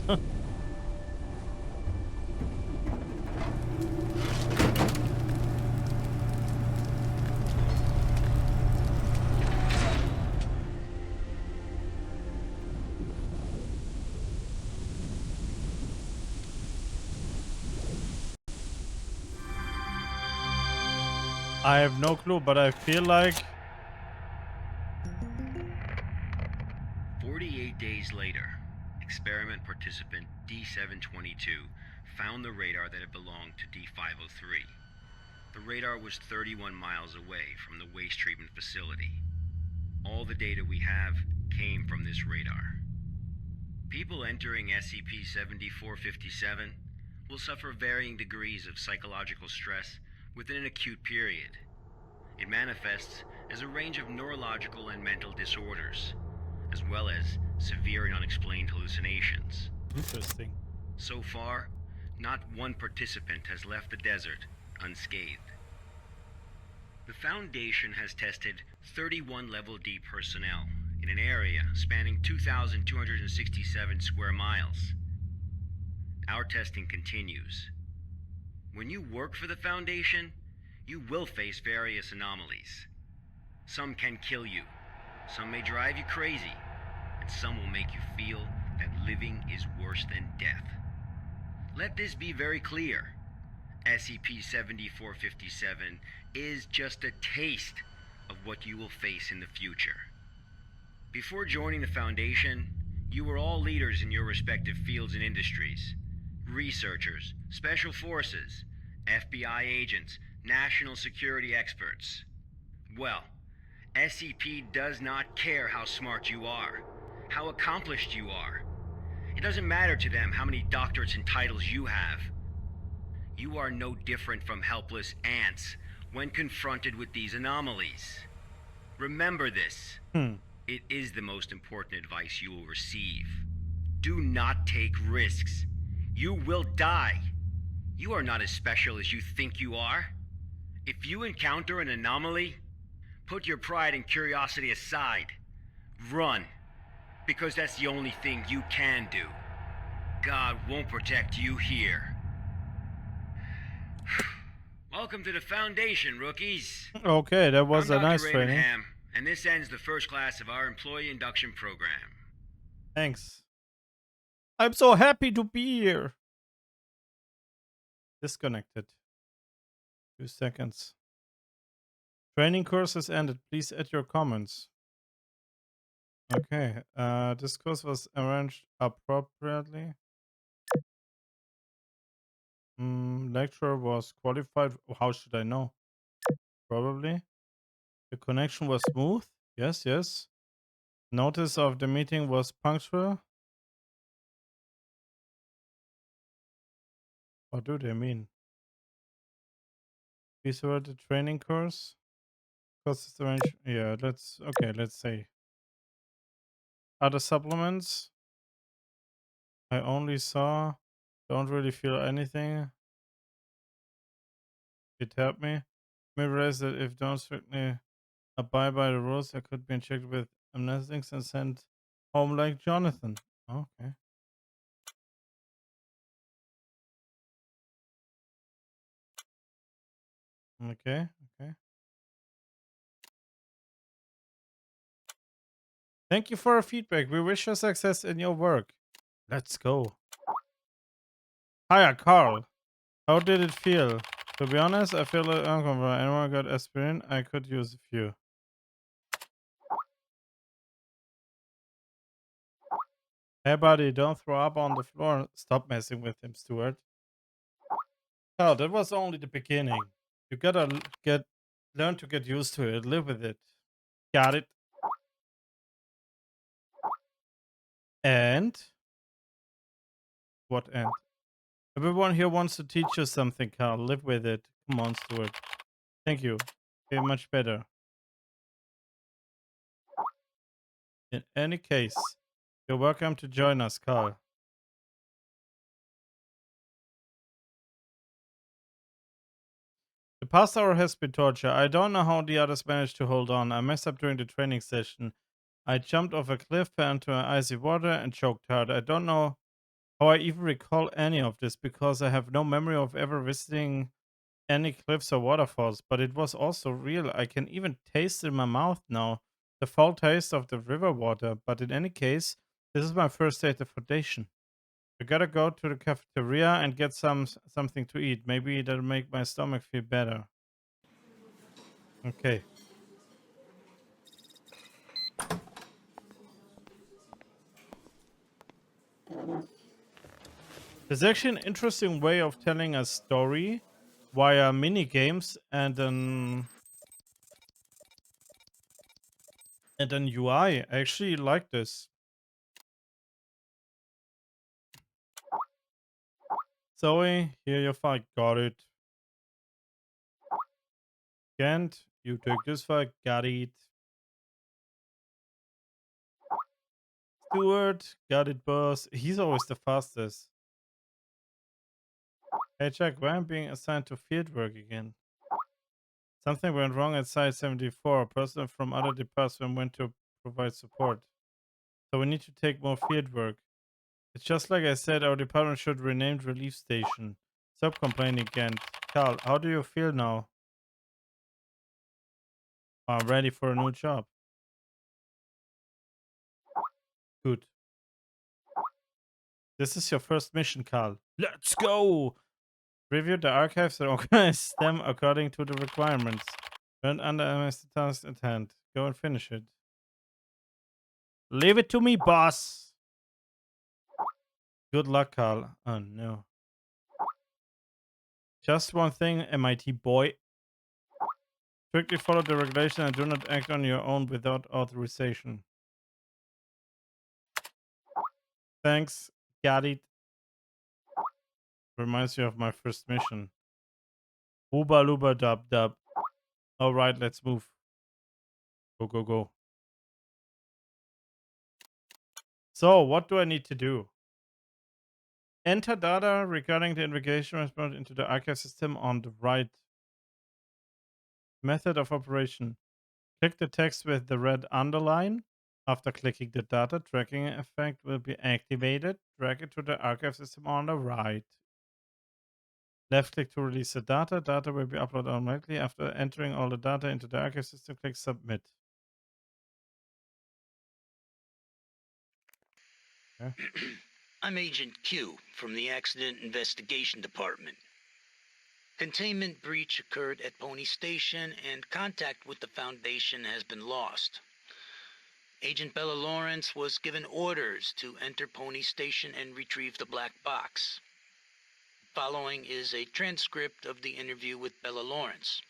I have no clue, but I feel like 48 days later, experiment participant D722 found the radar that had belonged to D503. The radar was 31 miles away from the waste treatment facility. All the data we have came from this radar. People entering SCP-7457 will suffer varying degrees of psychological stress within an acute period. It manifests as a range of neurological and mental disorders, as well as severe and unexplained hallucinations. Interesting. So far, not one participant has left the desert unscathed. The Foundation has tested 31 Level D personnel in an area spanning 2,267 square miles. Our testing continues. When you work for the Foundation, you will face various anomalies. Some can kill you, some may drive you crazy, and some will make you feel that living is worse than death. Let this be very clear. SCP-7457 is just a taste of what you will face in the future. Before joining the Foundation, you were all leaders in your respective fields and industries. Researchers, special forces, FBI agents, national security experts. Well, SCP does not care how smart you are, how accomplished you are. It doesn't matter to them how many doctorates and titles you have. You are no different from helpless ants when confronted with these anomalies. Remember this. It is the most important advice you will receive. Do not take risks. You will die. You are not as special as you think you are. If you encounter an anomaly, put your pride and curiosity aside. Run, because that's the only thing you can do. God won't protect you here. Welcome to the Foundation, rookies. Okay, that was I'm a Dr. nice Raymond training. Hamm, and this ends the first class of our employee induction program. Thanks. I'm so happy to be here. Disconnected. 2 seconds. Training course has ended. Please add your comments. Okay. This course was arranged appropriately. Lecturer was qualified. How should I know? Probably. The connection was smooth. Yes, yes. Notice of the meeting was punctual. What do they mean? Please were the training course. Course is arranged. Yeah, let's say. Other supplements. I only saw. Don't really feel anything. It helped me. Me realize that if don't strictly abide by the rules, I could be injected with amnestics and sent home like Jonathan. Okay. Okay. Okay. Thank you for your feedback. We wish you success in your work. Let's go. Hiya, Carl. How did it feel? To be honest, I feel uncomfortable. Anyone got aspirin? I could use a few. Hey, buddy, don't throw up on the floor. Stop messing with him, Stuart. Oh, that was only the beginning. You gotta learn to get used to it. Live with it. Got it? And? What and? Everyone here wants to teach you something, Carl. Live with it. Come on, Stuart. Thank you. Okay, much better. In any case, you're welcome to join us, Carl. The past hour has been torture. I don't know how the others managed to hold on. I messed up during the training session. I jumped off a cliff, fell into icy water, and choked hard. I don't know how I even recall any of this because I have no memory of ever visiting any cliffs or waterfalls, but it was also real. I can even taste it in my mouth now, the foul taste of the river water. But in any case, this is my first day at the Foundation. I gotta go to the cafeteria and get something to eat. Maybe that'll make my stomach feel better. Okay. There's actually an interesting way of telling a story via mini games and an UI. I actually like this. Zoe, here your fight. Got it. Kent, you take this fight. Got it. Stuart, got it, boss. He's always the fastest. Hey, Jack, why am I being assigned to field work again? Something went wrong at Site 74. A person from other department went to provide support. So we need to take more field work. It's just like I said, our department should rename Relief Station. Stop complaining, Kent. Carl, how do you feel now? I'm ready for a new job. Good. This is your first mission, Carl. Let's go! Review the archives and organize them according to the requirements. Don't underestimate the task at hand. Go and finish it. Leave it to me, boss! Good luck, Carl. Oh, no. Just one thing, MIT boy. Strictly follow the regulation and do not act on your own without authorization. Thanks. Got it. Reminds me of my first mission. Ooba looba dub dub. Alright, let's move. Go, go, go. So, what do I need to do? Enter data regarding the investigation response into the archive system on the right. Method of operation. Click the text with the red underline. After clicking the data, tracking effect will be activated. Drag it to the archive system on the right. Left click to release the data. Data will be uploaded automatically. After entering all the data into the archive system, click submit. Okay. I'm Agent Q from the Accident Investigation Department. Containment breach occurred at Pony Station and contact with the Foundation has been lost. Agent Bella Lawrence was given orders to enter Pony Station and retrieve the black box. Following is a transcript of the interview with Bella Lawrence.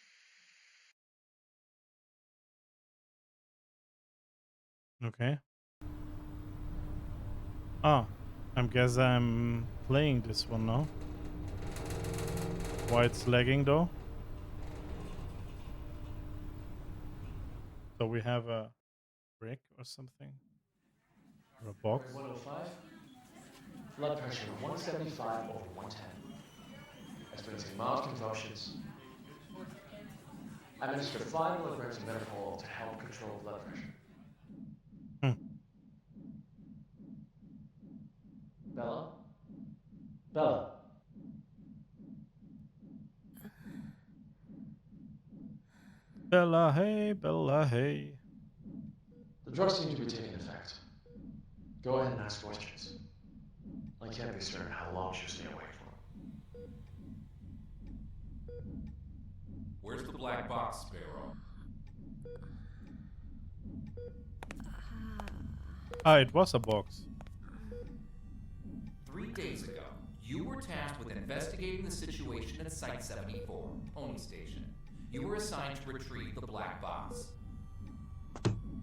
Okay. Ah, I guess I'm playing this one now. Why it's lagging though? So we have a brick or something? Or a box? 105. Blood pressure 175 over 110. Experiencing mild convulsions. Administer 5 milligrams of methanol to help control blood pressure. Bella? Bella? Bella, hey, Bella, hey. The drugs seem to be taking effect. Go ahead and ask questions. I can't be certain how long she'll stay awake for. Where's the black box, Sparrow? Ah, it was a box. 3 days ago, you were tasked with investigating the situation at Site 74, Pony Station. You were assigned to retrieve the black box.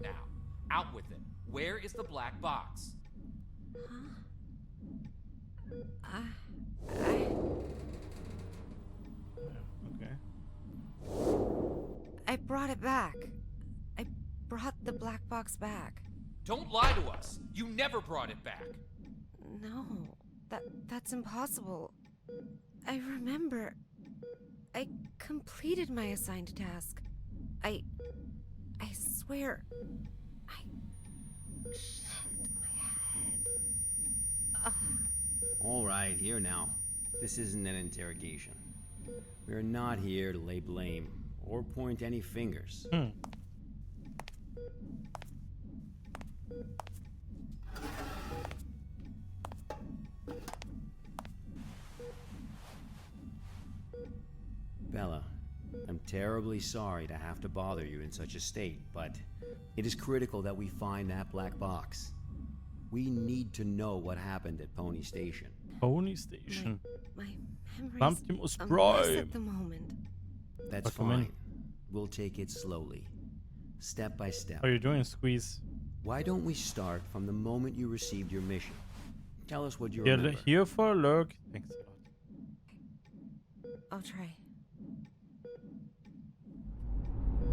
Now, out with it. Where is the black box? Okay. I brought it back. I brought the black box back. Don't lie to us. You never brought it back. No, that's impossible. I remember. I completed my assigned task. I swear. Shit, my head. All right, here now. This isn't an interrogation. We're not here to lay blame or point any fingers. Bella, I'm terribly sorry to have to bother you in such a state, but it is critical that we find that black box. We need to know what happened at Pony Station. Pony Station. My memory's Optimus a mess Prime. at the moment. That's Welcome in. fine. We'll take it slowly, step by step. How are you doing, Squeeze? Why don't we start from the moment you received your mission? Tell us what you You're remember. here for a lurk. Thanks a lot. I'll try.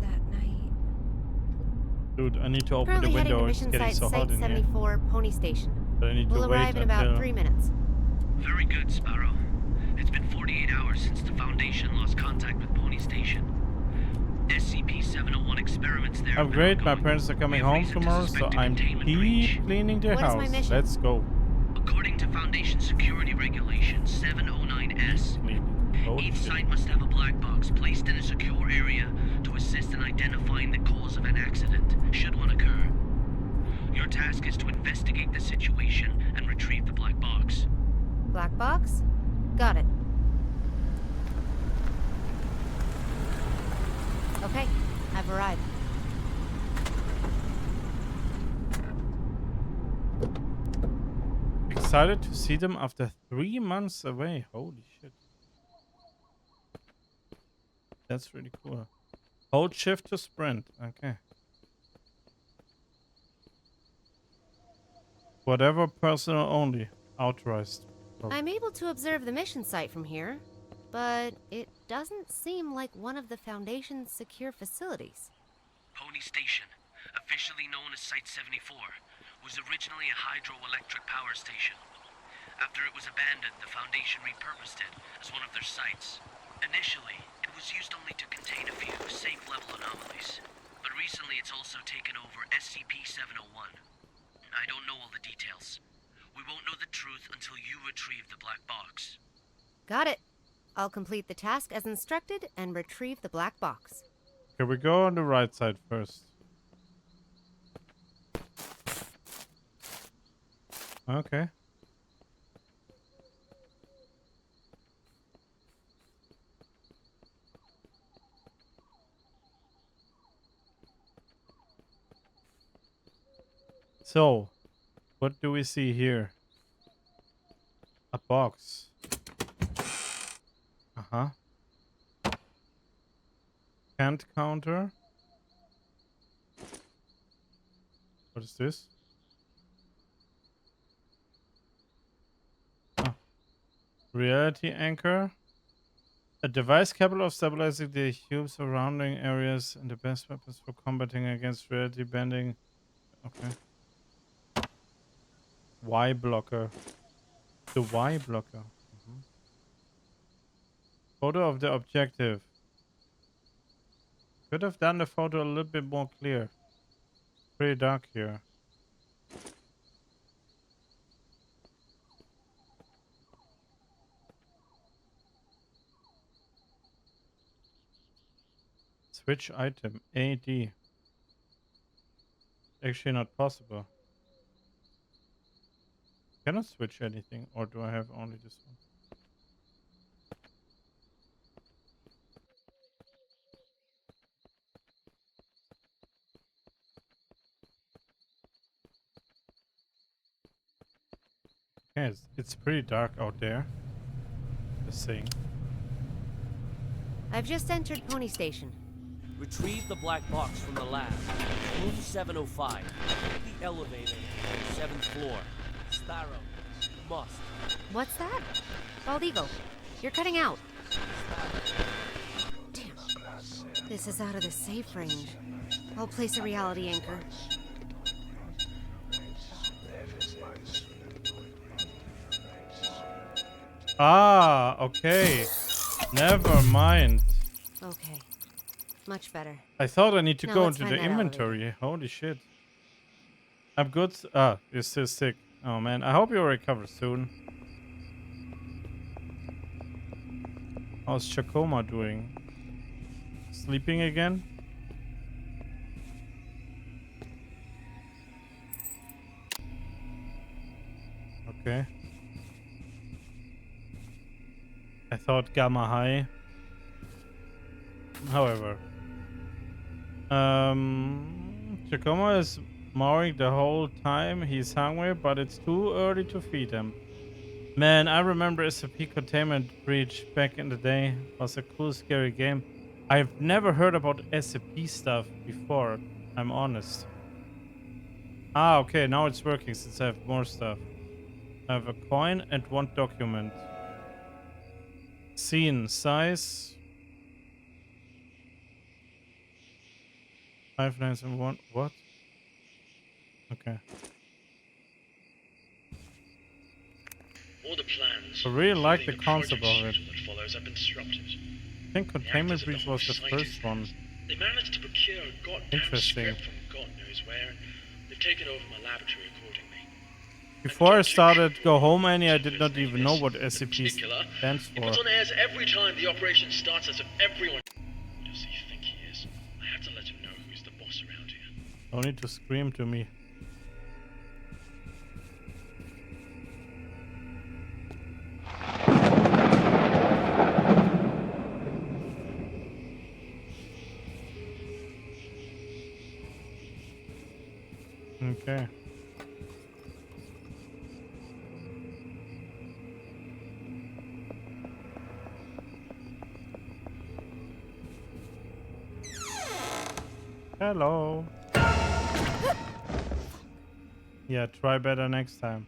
That night. Dude, I need to open Currently the heading to window. It's mission getting site so hot Site in here. 74, Pony Station. But I need We'll to wait arrive in about until 3 minutes. Very good, Sparrow. It's been 48 hours since the Foundation lost contact with Pony Station. SCP-701 experiments there. I'm great. My parents are coming home tomorrow, so I'm deep cleaning their What is house. my mission? Let's go. According to Foundation Security Regulation 709S, each site must have a black box placed in a secure area to assist in identifying the cause of an accident, should one occur. Your task is to investigate the situation and retrieve the black box. Black box? Got it. Okay, I've arrived. Excited to see them after 3 months away. Holy shit. That's really cool. Hold shift to sprint. Okay. Whatever personal only. Authorized. I'm able to observe the mission site from here, but it doesn't seem like one of the Foundation's secure facilities. Pony Station, officially known as Site 74, was originally a hydroelectric power station. After it was abandoned, the Foundation repurposed it as one of their sites. Initially, it was used only to contain a few safe-level anomalies, but recently it's also taken over SCP-701. I don't know all the details. We won't know the truth until you retrieve the black box. Got it. I'll complete the task as instructed and retrieve the black box. Okay, we go on the right side first. Okay. So, what do we see here? A box. Uh-huh. Can't counter. What is this? Oh. Reality anchor. A device capable of stabilizing the cube surrounding areas and the best weapons for combating against reality bending. Okay. Y blocker. The Y blocker. Photo of the objective. Could have done the photo a little bit more clear. Pretty dark here. Switch item. AD. Actually not possible. Cannot switch anything, or do I have only this one? Okay, it's pretty dark out there. Just saying. I've just entered Pony Station. Retrieve the black box from the lab. Room 705. Take the elevator. 7th floor. Sparrow. Must. What's that? Bald Eagle, you're cutting out. Damn. This is out of the safe range. I'll place a reality anchor. Ah, okay. Never mind. Okay. Much better. I thought I need to Now go let's into find the that inventory. Holy shit. I'm good. Ah, you're still sick. Oh man, I hope you recover soon. How's Chakoma doing? Sleeping again? Okay. I thought Gamma High. However. Chakoma is mowing the whole time. He's hungry, but it's too early to feed him. Man, I remember SCP Containment Breach back in the day. It was a cool, scary game. I've never heard about SCP stuff before, I'm honest. Ah, okay, now it's working since I have more stuff. I have a coin and 1 document. Scene size 5 9 and 1. What? Okay. All the plans I really like the including concept of project it. schedule that follows have been disrupted. I think The Containment actors at Breach the was the site first instead, one. they managed to procure a goddamn Interesting. script from God knows where, and they've taken over my laboratory accordingly. Before I started Go Home Annie, I did not even know what SCP Particular, stands he puts for. on airs every time the operation starts as if everyone. What does he think he is? I have to let him know who's the boss around here. Don't need to scream to me. Okay. Hello. Yeah, try better next time.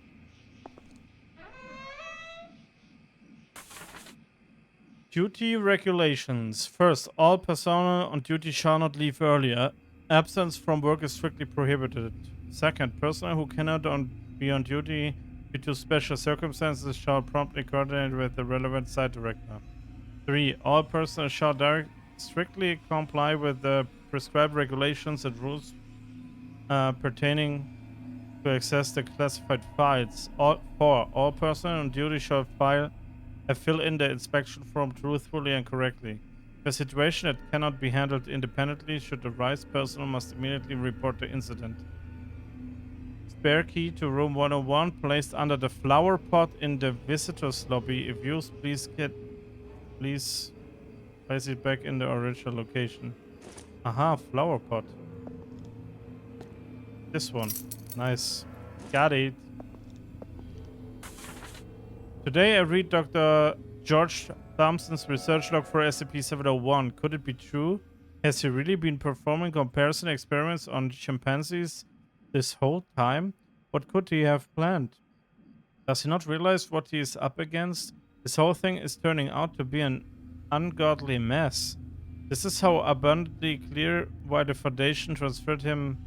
Duty regulations. First, all personnel on duty shall not leave earlier. Absence from work is strictly prohibited. Second, personnel who cannot be on duty due to special circumstances shall promptly coordinate with the relevant site director. 3. All personnel shall strictly comply with the prescribed regulations and rules pertaining to access the classified files. 4. All personnel on duty shall fill in the inspection form truthfully and correctly. If a situation that cannot be handled independently should arise, personnel must immediately report the incident. Spare key to room 101 placed under the flower pot in the visitors lobby. If used, please place it back in the original location. Aha, flower pot. This one. Nice. Got it. Today I read Dr. George Thompson's research log for SCP-701. Could it be true? Has he really been performing comparison experiments on chimpanzees this whole time? What could he have planned? Does he not realize what he is up against? This whole thing is turning out to be an ungodly mess. This is how abundantly clear why the Foundation transferred him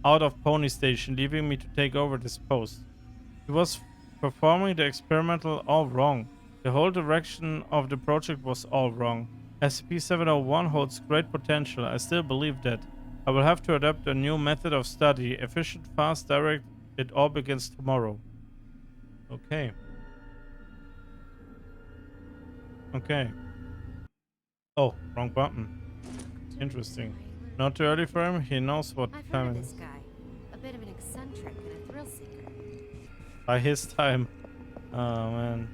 out of Pony Station, leaving me to take over this post. He was performing the experimental all wrong. The whole direction of the project was all wrong. SCP-701 holds great potential. I still believe that. I will have to adapt a new method of study. Efficient, fast, direct. It all begins tomorrow. Okay. Okay. Oh, wrong button. Interesting. Not too early for him. He knows what I've heard time of it this is. guy. A bit of an eccentric and a thrill seeker. By his time. Oh, man.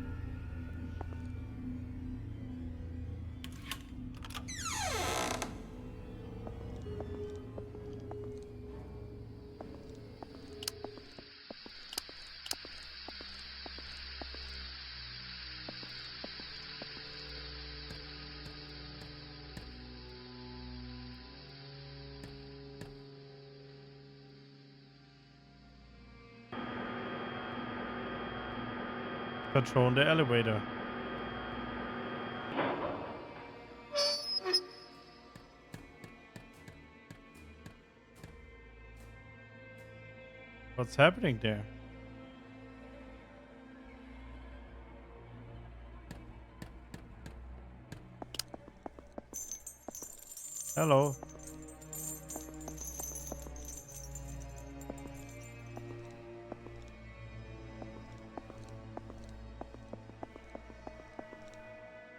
Control the elevator. What's happening there? Hello.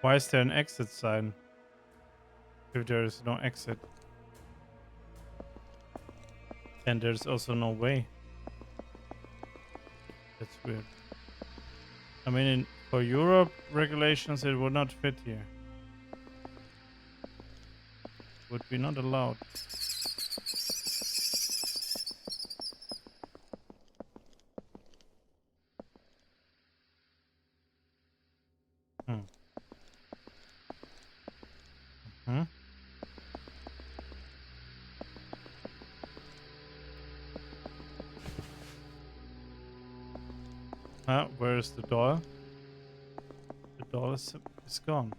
Why is there an exit sign if there is no exit? And there's also no way. That's weird. I mean, for Europe regulations, it would not fit here. Would be not allowed. Hmm. Where's the door? The doll is gone.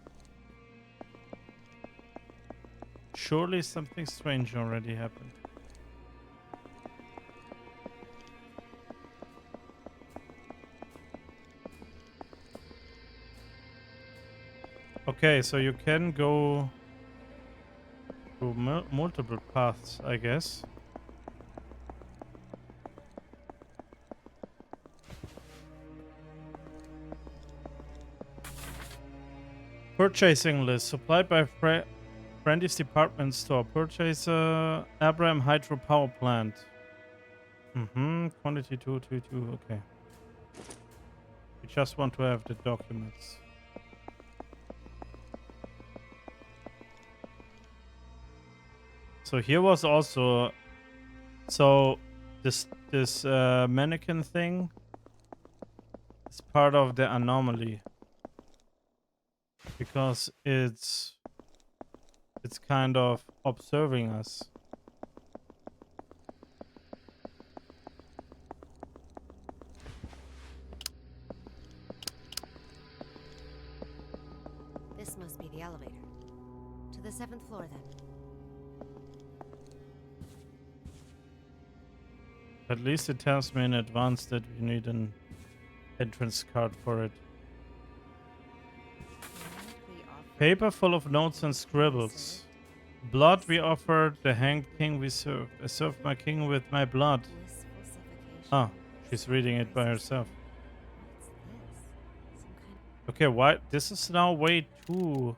Surely something strange already happened. Okay, so you can go through multiple paths, I guess. Purchasing list supplied by Brandy's department store. Purchaser Abraham Hydro Power Plant. Quantity 222. Okay. We just want to have the documents. So here was also, so this mannequin thing is part of the anomaly because it's kind of observing us. This must be the elevator. To the 7th floor, then. At least it tells me in advance that we need an entrance card for it. Paper full of notes and scribbles. Blood we offered, the hanged king we served. I served my king with my blood. Ah, she's reading it by herself. Okay, why? This is now way too...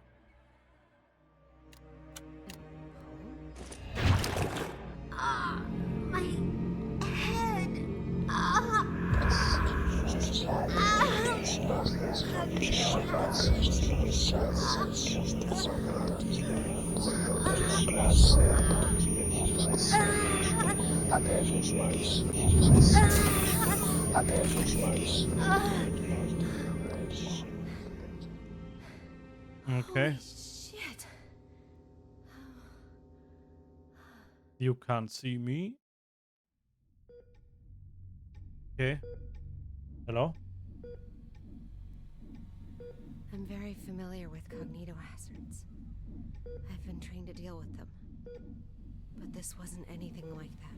Okay. Shit. You can't see me. Okay. Hello? I'm very familiar with cognito hazards. I've been trained to deal with them. But this wasn't anything like that.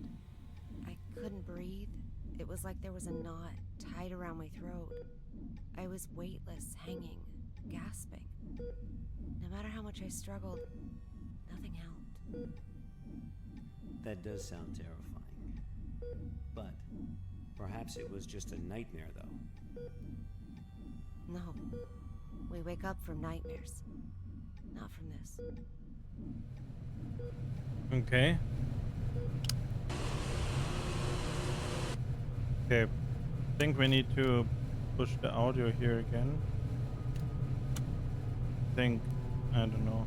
I couldn't breathe. It was like there was a knot tied around my throat. I was weightless, hanging, gasping. No matter how much I struggled, nothing helped. That does sound terrifying. But perhaps it was just a nightmare, though. No. We wake up from nightmares. Not from this. Okay. Okay. I think we need to push the audio here again. I don't know.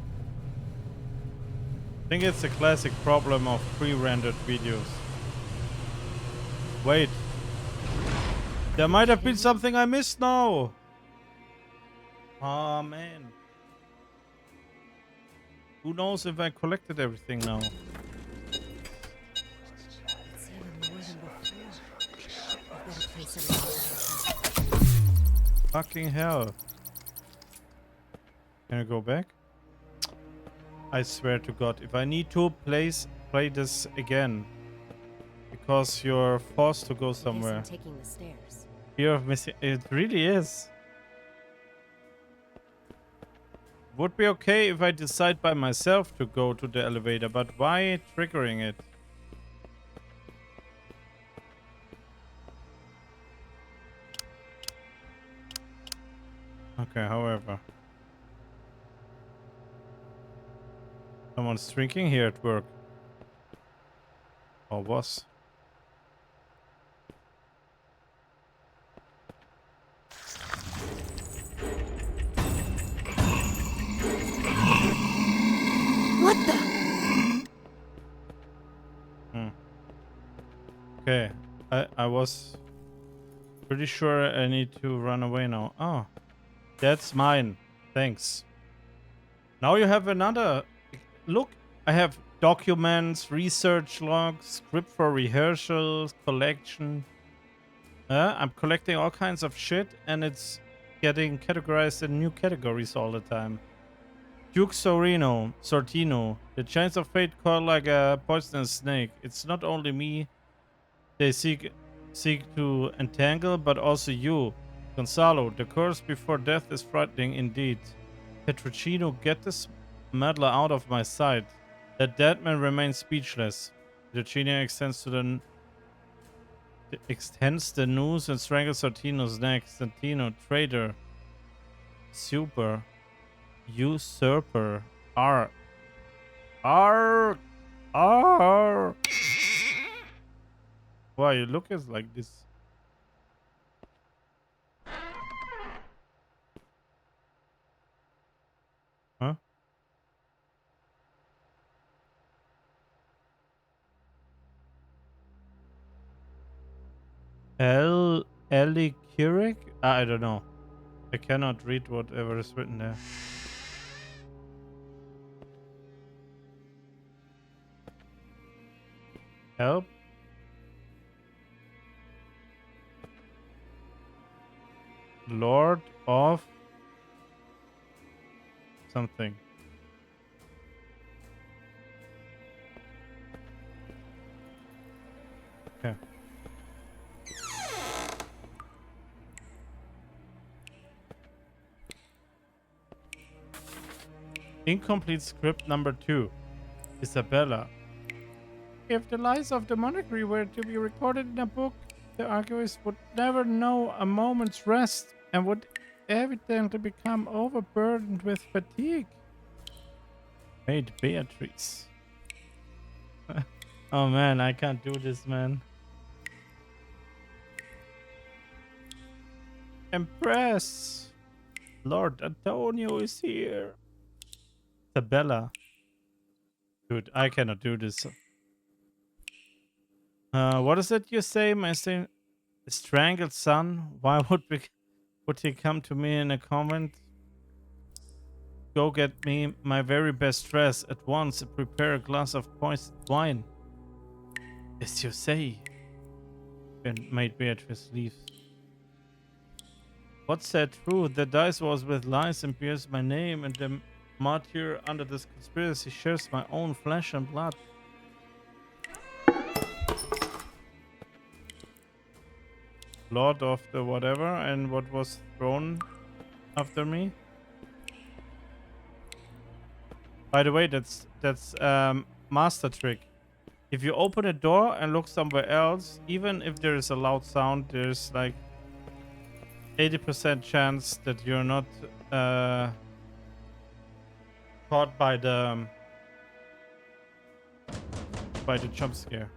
I think it's a classic problem of pre-rendered videos. Wait. There might have been something I missed now. Oh man. Who knows if I collected everything now? It's even more than before. I've got to place everything. Fucking hell. Can I go back? I swear to God, if I need to play this again, because you're forced to go somewhere. I'm taking the stairs. Fear of missing. It really is. Would be okay if I decide by myself to go to the elevator, but why triggering it? Okay, however. Someone's drinking here at work. Or was. What the? Okay. I was pretty sure I need to run away now. Oh. That's mine. Thanks. Now you have another... Look, I have documents, research logs, script for rehearsals, collection. I'm collecting all kinds of shit, and it's getting categorized in new categories all the time. Duke Sortino. The chains of fate coil like a poisonous snake. It's not only me they seek to entangle, but also you. Gonzalo, the curse before death is frightening indeed. Petrocino, get this meddler out of my sight. The dead man remains speechless. Petrocino extends the noose and strangles Sortino's neck. Santino, traitor. Super. Usurper. R. R. R. Why you look as like this? Huh? Eli Kirik? I don't know. I cannot read whatever is written there. Help? Lord of something. Okay. Incomplete script number 2. Isabella. If the lies of the monarchy were to be recorded in a book, the archivist would never know a moment's rest and would evidently become overburdened with fatigue. Maid Beatrice. Oh man, I can't do this, man. Empress! Lord Antonio is here. Isabella. Dude, I cannot do this. What is it you say, my strangled son? Why would he come to me in a convent? Go get me my very best dress at once and prepare a glass of poisoned wine. As you say. And Maid Beatrice leaves. What's that true? The dice was with lies and bears my name, and the martyr under this conspiracy shares my own flesh and blood. Lord of the whatever, and what was thrown after me. By the way, that's master trick. If you open a door and look somewhere else, even if there is a loud sound, there's like 80% chance that you're not caught by the jump scare.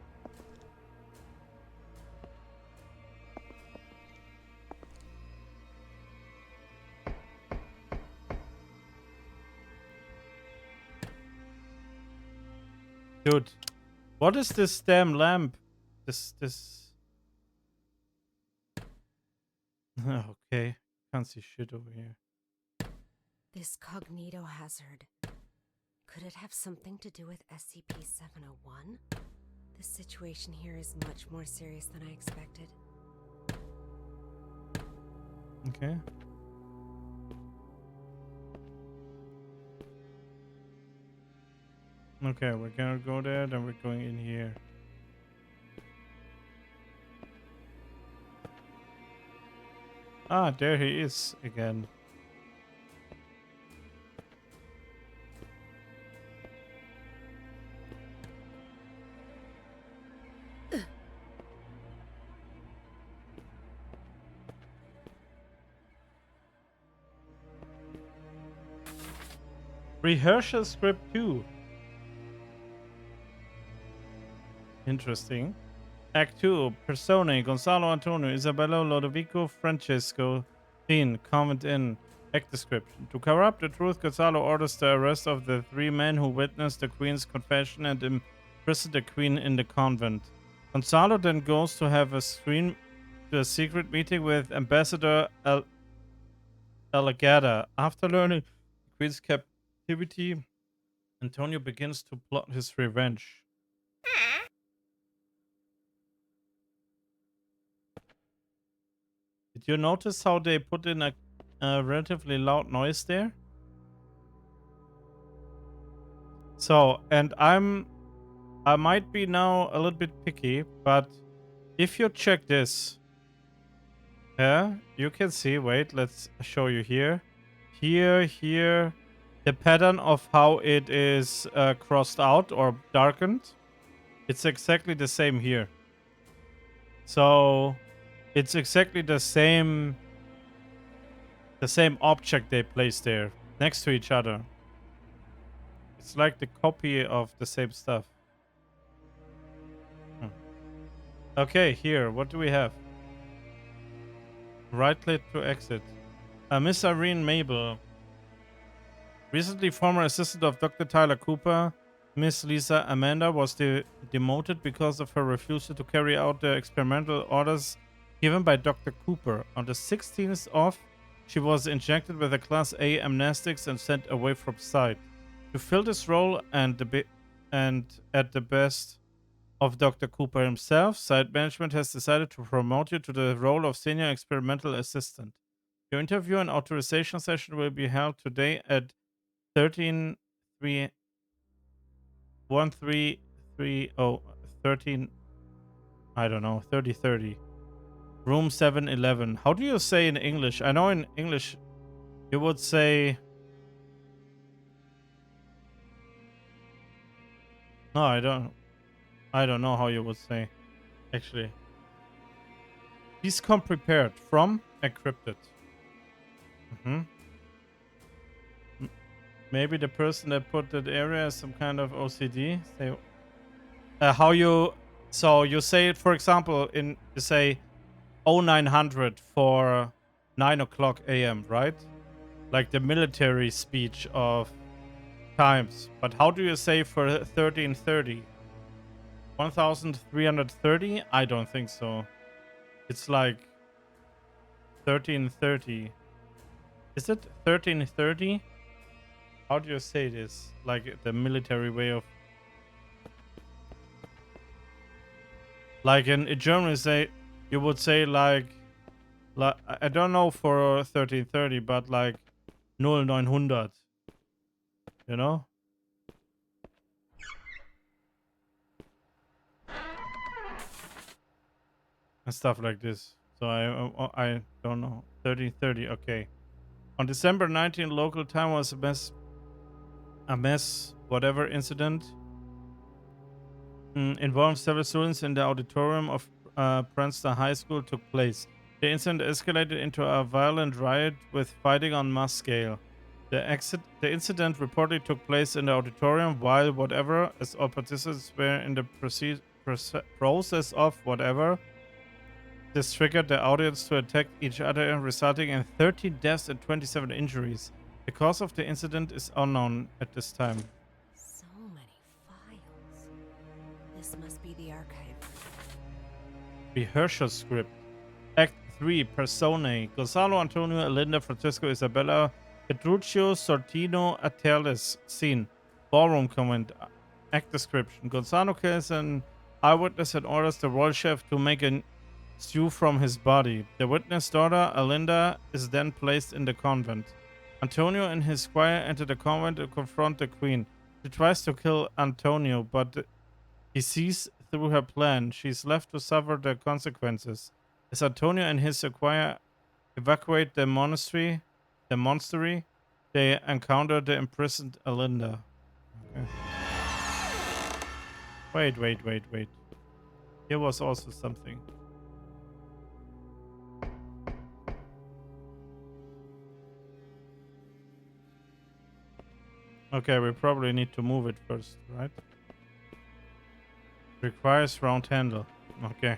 Dude, what is this damn lamp? This. Okay, can't see shit over here. This cognito hazard. Could it have something to do with SCP-701? The situation here is much more serious than I expected. Okay. Okay, we're gonna go there, then we're going in here. Ah, there he is again. Rehearsal script 2. Interesting. Act 2. Persona Gonzalo Antonio, Isabella Lodovico, Francesco. Scene. Comment in. Act description. To cover up the truth, Gonzalo orders the arrest of the 3 men who witnessed the Queen's confession and imprison the Queen in the convent. Gonzalo then goes to have a secret meeting with Ambassador Alagada. After learning the Queen's captivity, Antonio begins to plot his revenge. Did you notice how they put in a relatively loud noise there. So, and I might be now a little bit picky, but if you check this, yeah, you can see, wait, let's show you here. Here, the pattern of how it is crossed out or darkened. It's exactly the same here. So, it's exactly the same object they placed there next to each other. It's like the copy of the same stuff. Okay, here, what do we have? Right click to exit. Miss Irene Mabel. Recently former assistant of Dr. Tyler Cooper, Miss Lisa Amanda was demoted because of her refusal to carry out the experimental orders given by Dr. Cooper. On the 16th of, she was injected with a Class A amnestics and sent away from site. To fill this role and at the best of Dr. Cooper himself, site management has decided to promote you to the role of senior experimental assistant. Your interview and authorization session will be held today at 1330 I don't know, 3030. Room 711. How do you say in English? I know in English you would say... No, I don't know how you would say, actually. Please come prepared. From encrypted. Maybe the person that put that area has some kind of OCD. Say, how you... So you say, for example, you say 0900 for 9 o'clock a.m., right? Like the military speech of times. But how do you say for 1330? 1330? I don't think so. It's like 1330. Is it 1330? How do you say this? Like the military way of... Like in German, you would say like I don't know for 1330, but like 0900. You know? And stuff like this. So I don't know. 1330, okay. On December 19, local time was a mess, whatever incident involving several students in the auditorium of Princeton High School took place. The incident escalated into a violent riot with fighting on mass scale. The incident reportedly took place in the auditorium while whatever, as all participants were in the process of whatever, this triggered the audience to attack each other, resulting in 13 deaths and 27 injuries. The cause of the incident is unknown at this time. So many files. This must be the archive. Rehearsal script. Act 3. Personae. Gonzalo, Antonio, Alinda, Francisco, Isabella, Petruccio, Sortino, Atelis. Scene. Ballroom comment. Act description. Gonzalo kills an eyewitness and orders the royal chef to make a stew from his body. The witness daughter, Alinda, is then placed in the convent. Antonio and his squire enter the convent to confront the queen. She tries to kill Antonio, but he sees through her plan. She is left to suffer the consequences. As Antonio and his squire evacuate the monastery, they encounter the imprisoned Alinda. Okay. Wait. Here was also something. Okay, we probably need to move it first, right? Requires round handle. Okay.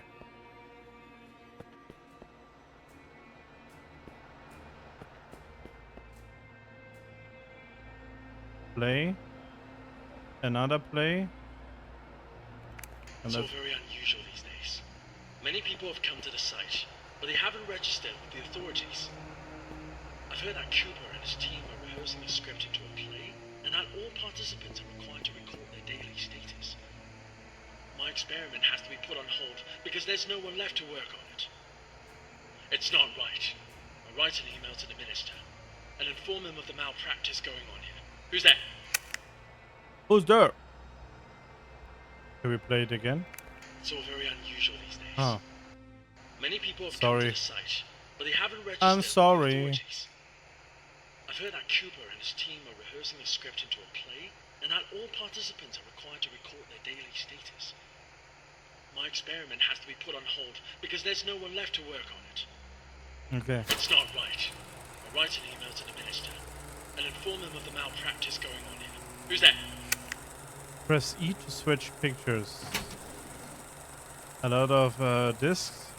Play. Another play. It's all very unusual these days. Many people have come to the site, but they haven't registered with the authorities. I've heard that Cooper and his team are rehearsing a script into a play, and that all participants are required to record their daily status. My experiment has to be put on hold because there's no one left to work on it. It's not right. I write an email to the minister and inform him of the malpractice going on here. Who's there? Who's there? Can we play it again? It's all very unusual these days. Oh. Many people have come to Sorry. the site, but they haven't registered I'm with the sorry. authorities. I've heard that Cooper and his team are rehearsing a script into a play, and that all participants are required to record their daily status. My experiment has to be put on hold because there's no one left to work on it. Okay. It's not right. I'll write an email to the minister and inform him of the malpractice going on here. Who's there? Press E to switch pictures. A lot of discs.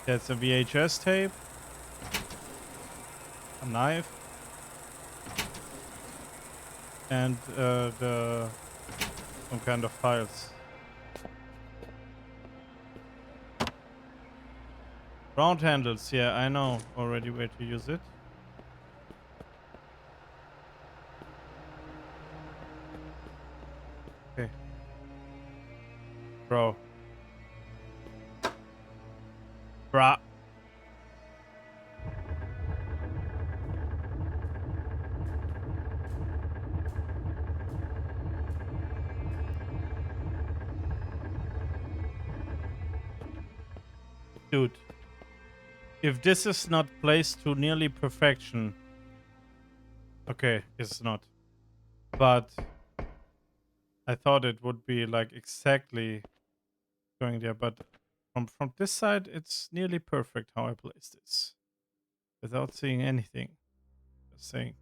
That's a VHS tape. A knife. And some kind of files. Round handles, yeah, I know already where to use it. Okay. Bro. Bruh. Dude. If this is not placed to nearly perfection. Okay, it's not. But I thought it would be like exactly going there, but from this side it's nearly perfect how I place this. Without seeing anything. Just saying.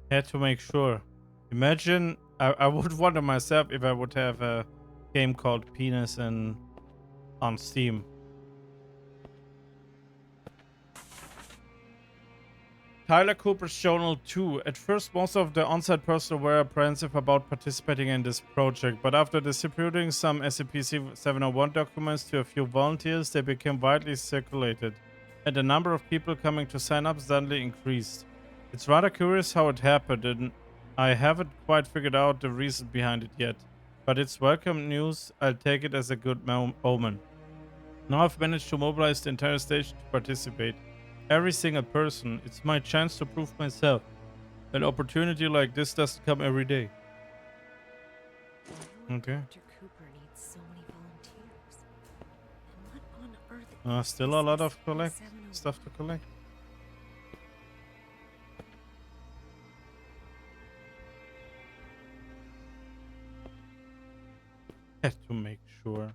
Had to make sure. Imagine I would wonder myself if I would have a game called Penis and on Steam. Tyler Cooper's Journal 2. At first, most of the on-site personnel were apprehensive about participating in this project, but after distributing some SCP-701 documents to a few volunteers, they became widely circulated, and the number of people coming to sign up suddenly increased. It's rather curious how it happened, and I haven't quite figured out the reason behind it yet, but it's welcome news. I'll take it as a good omen. Now I've managed to mobilize the entire station to participate. Every single person. It's my chance to prove myself. An opportunity like this doesn't come every day. Okay. Dr. Cooper needs so many volunteers. And what on earth Still a lot of stuff to collect. Have to make sure.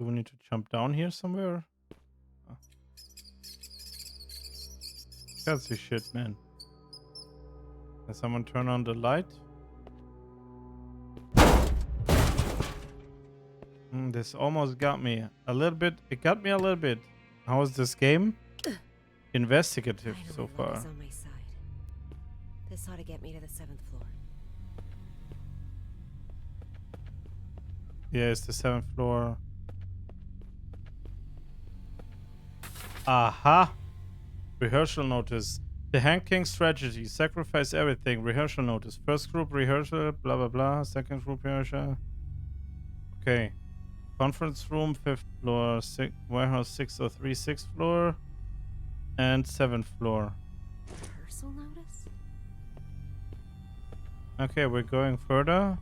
Do we need to jump down here somewhere? Oh. That's the shit, man. Can someone turn on the light? This almost got me a little bit. It got me a little bit. How is this game? Investigative so far. On my side. This ought to get me to the 7th floor. Yeah, it's the 7th floor. Aha! Rehearsal notice. The Hand King's tragedy. Sacrifice everything. Rehearsal notice. First group rehearsal. Blah blah blah. Second group rehearsal. Okay. Conference room. 5th floor. Warehouse 603. 6th floor. And 7th floor. Rehearsal notice? Okay, we're going further.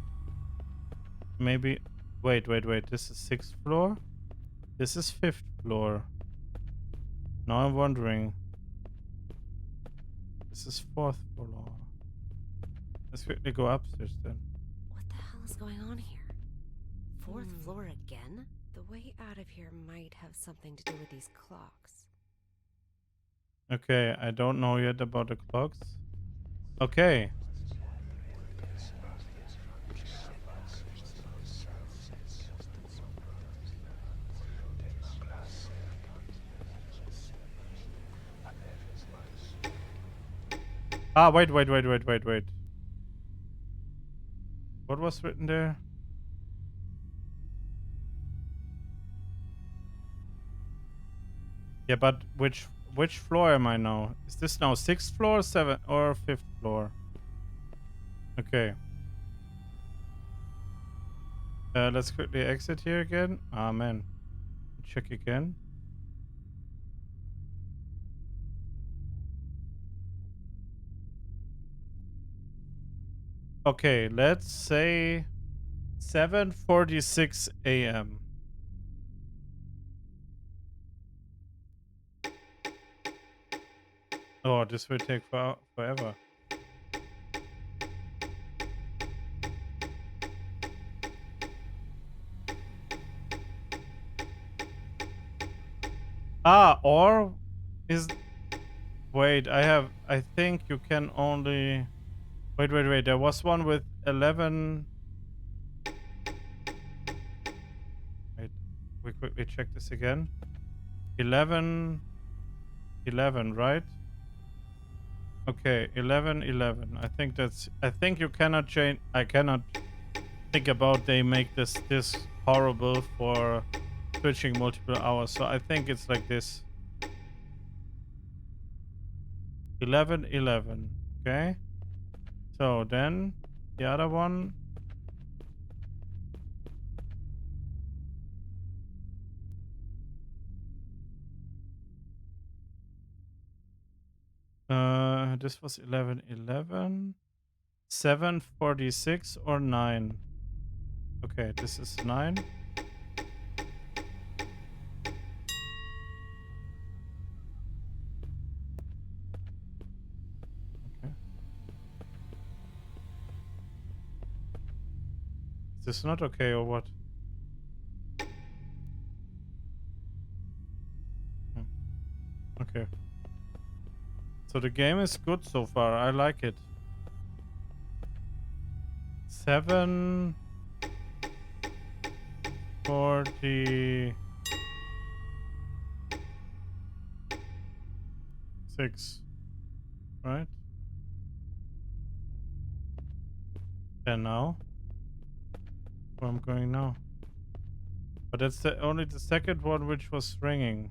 Maybe. Wait. This is 6th floor. This is 5th floor. Now I'm wondering. This is 4th floor. Let's quickly go upstairs then. What the hell is going on here? 4th floor again? The way out of here might have something to do with these clocks. Okay, I don't know yet about the clocks. Okay. Ah, wait. What was written there? Yeah, but which floor am I now? Is this now 6th floor, 7th, or 5th floor? Okay. Let's quickly exit here again. Ah, man. Check again. Okay, let's say 7:46 a.m. Oh, this will take forever. Ah, or is... Wait, I think you can only... Wait. There was one with 11... Wait, we quickly check this again. 11, right? Okay, 11. I think you cannot change... I cannot think about they make this horrible for switching multiple hours. So I think it's like this. 11. Okay. So then the other one. This was 11. 7:46 or 9. Okay, this is 9. Okay. Is this not okay or what? Okay. So the game is good so far. I like it. 7:46. Right? And now? Where I'm going now? But that's only the second one which was ringing.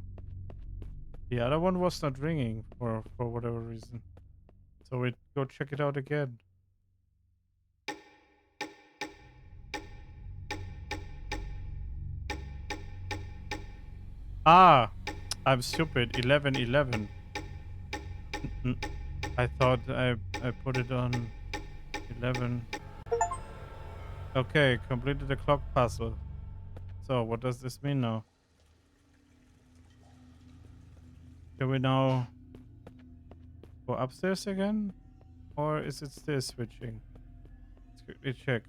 The other one was not ringing for whatever reason. So we go check it out again. Ah, I'm stupid. 11. I thought I put it on 11. Okay, completed the clock puzzle. So what does this mean now? Can we now go upstairs again? Or is it still switching? Let's quickly check.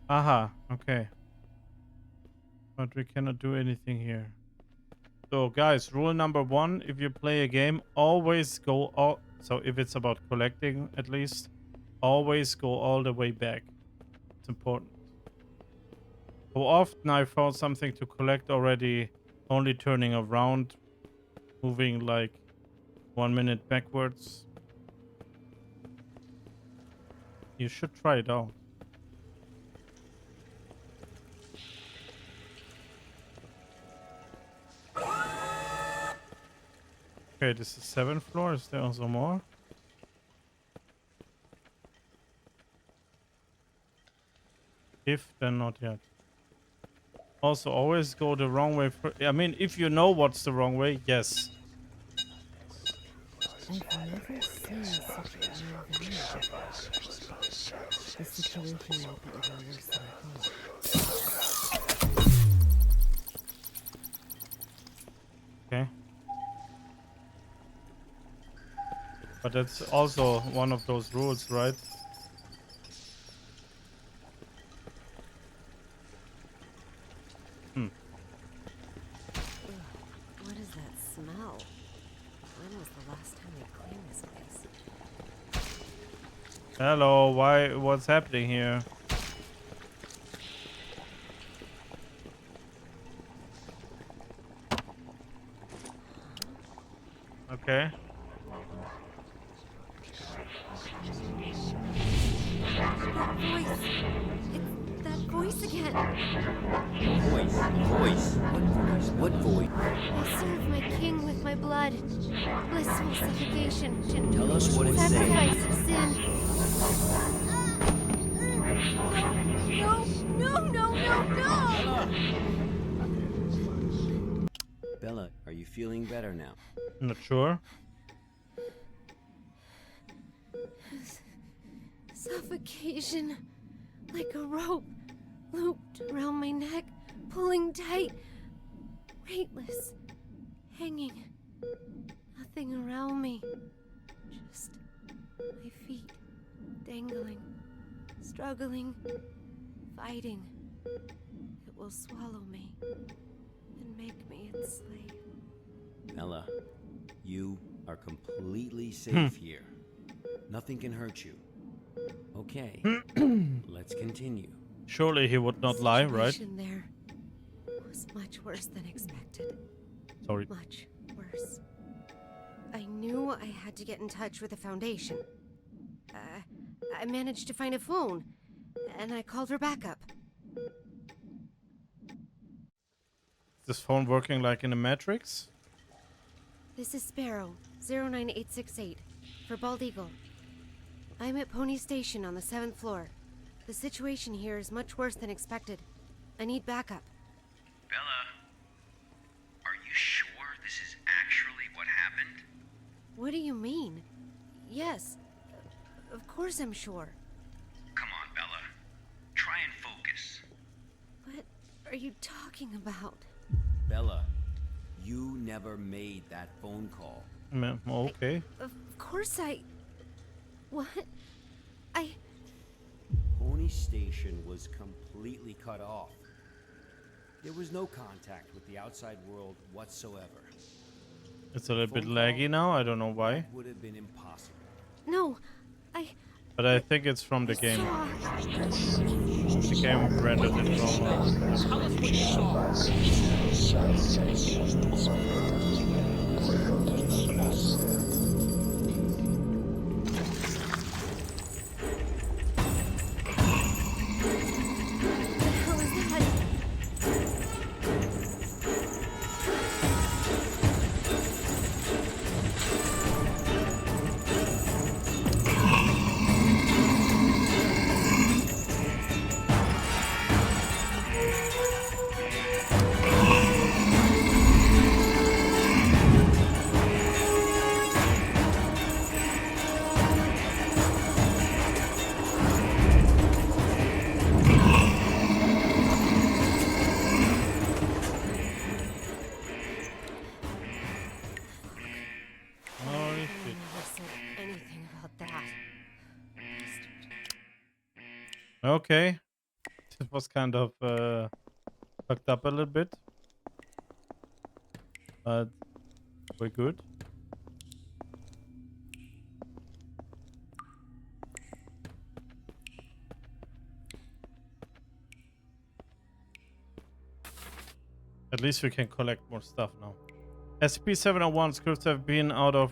Aha, okay. But we cannot do anything here. So guys, rule number 1, if you play a game, always go all... So if it's about collecting, at least, always go all the way back. It's important. So often I found something to collect already, only turning around, moving like 1 minute backwards. You should try it out. Okay, this is 7th floor. Is there also more? If, then not yet. Also, always go the wrong way. I mean, if you know what's the wrong way, yes. I've never seen such an environment. The situation might be even worse than I thought. Okay. But that's also one of those rules, right? What is that smell? When was the last time we cleaned this place? Hello, what's happening here? Okay. voice. It's that voice again. Voice. What voice? I serve my king with my blood. Blissful suffocation. Tell us what it says. Sacrifice of sin. No! Bella, are you feeling better now? Not sure. Suffocation. Like a rope. Looped around my neck. Pulling tight. Weightless. Hanging. Nothing around me. Just my feet. Dangling. Struggling. Fighting. It will swallow me. And make me its slave. Bella, you are completely safe here. Nothing can hurt you. Okay, let's continue. Surely he would not lie, right? The situation there was much worse than expected. Sorry. Much worse. I knew I had to get in touch with the Foundation. I managed to find a phone, and I called her backup. Is this phone working like in the Matrix? This is Sparrow, 09868, for Bald Eagle. I'm at Pony Station on the 7th floor. The situation here is much worse than expected. I need backup. Bella, are you sure this is actually what happened? What do you mean? Yes, of course I'm sure. Come on, Bella. Try and focus. What are you talking about? Bella, you never made that phone call. Okay. Of course I... What? Pony Station was completely cut off. There was no contact with the outside world whatsoever. It's a little bit laggy now. I don't know why. That would have been impossible. No, But I think it's from the game. The game rendered it wrong. Tell us what you saw. How is that? Holy I shit. never said anything about that. Okay. It was kind of fucked up a little bit. But we're good. At least we can collect more stuff now. SCP-701 scripts have been out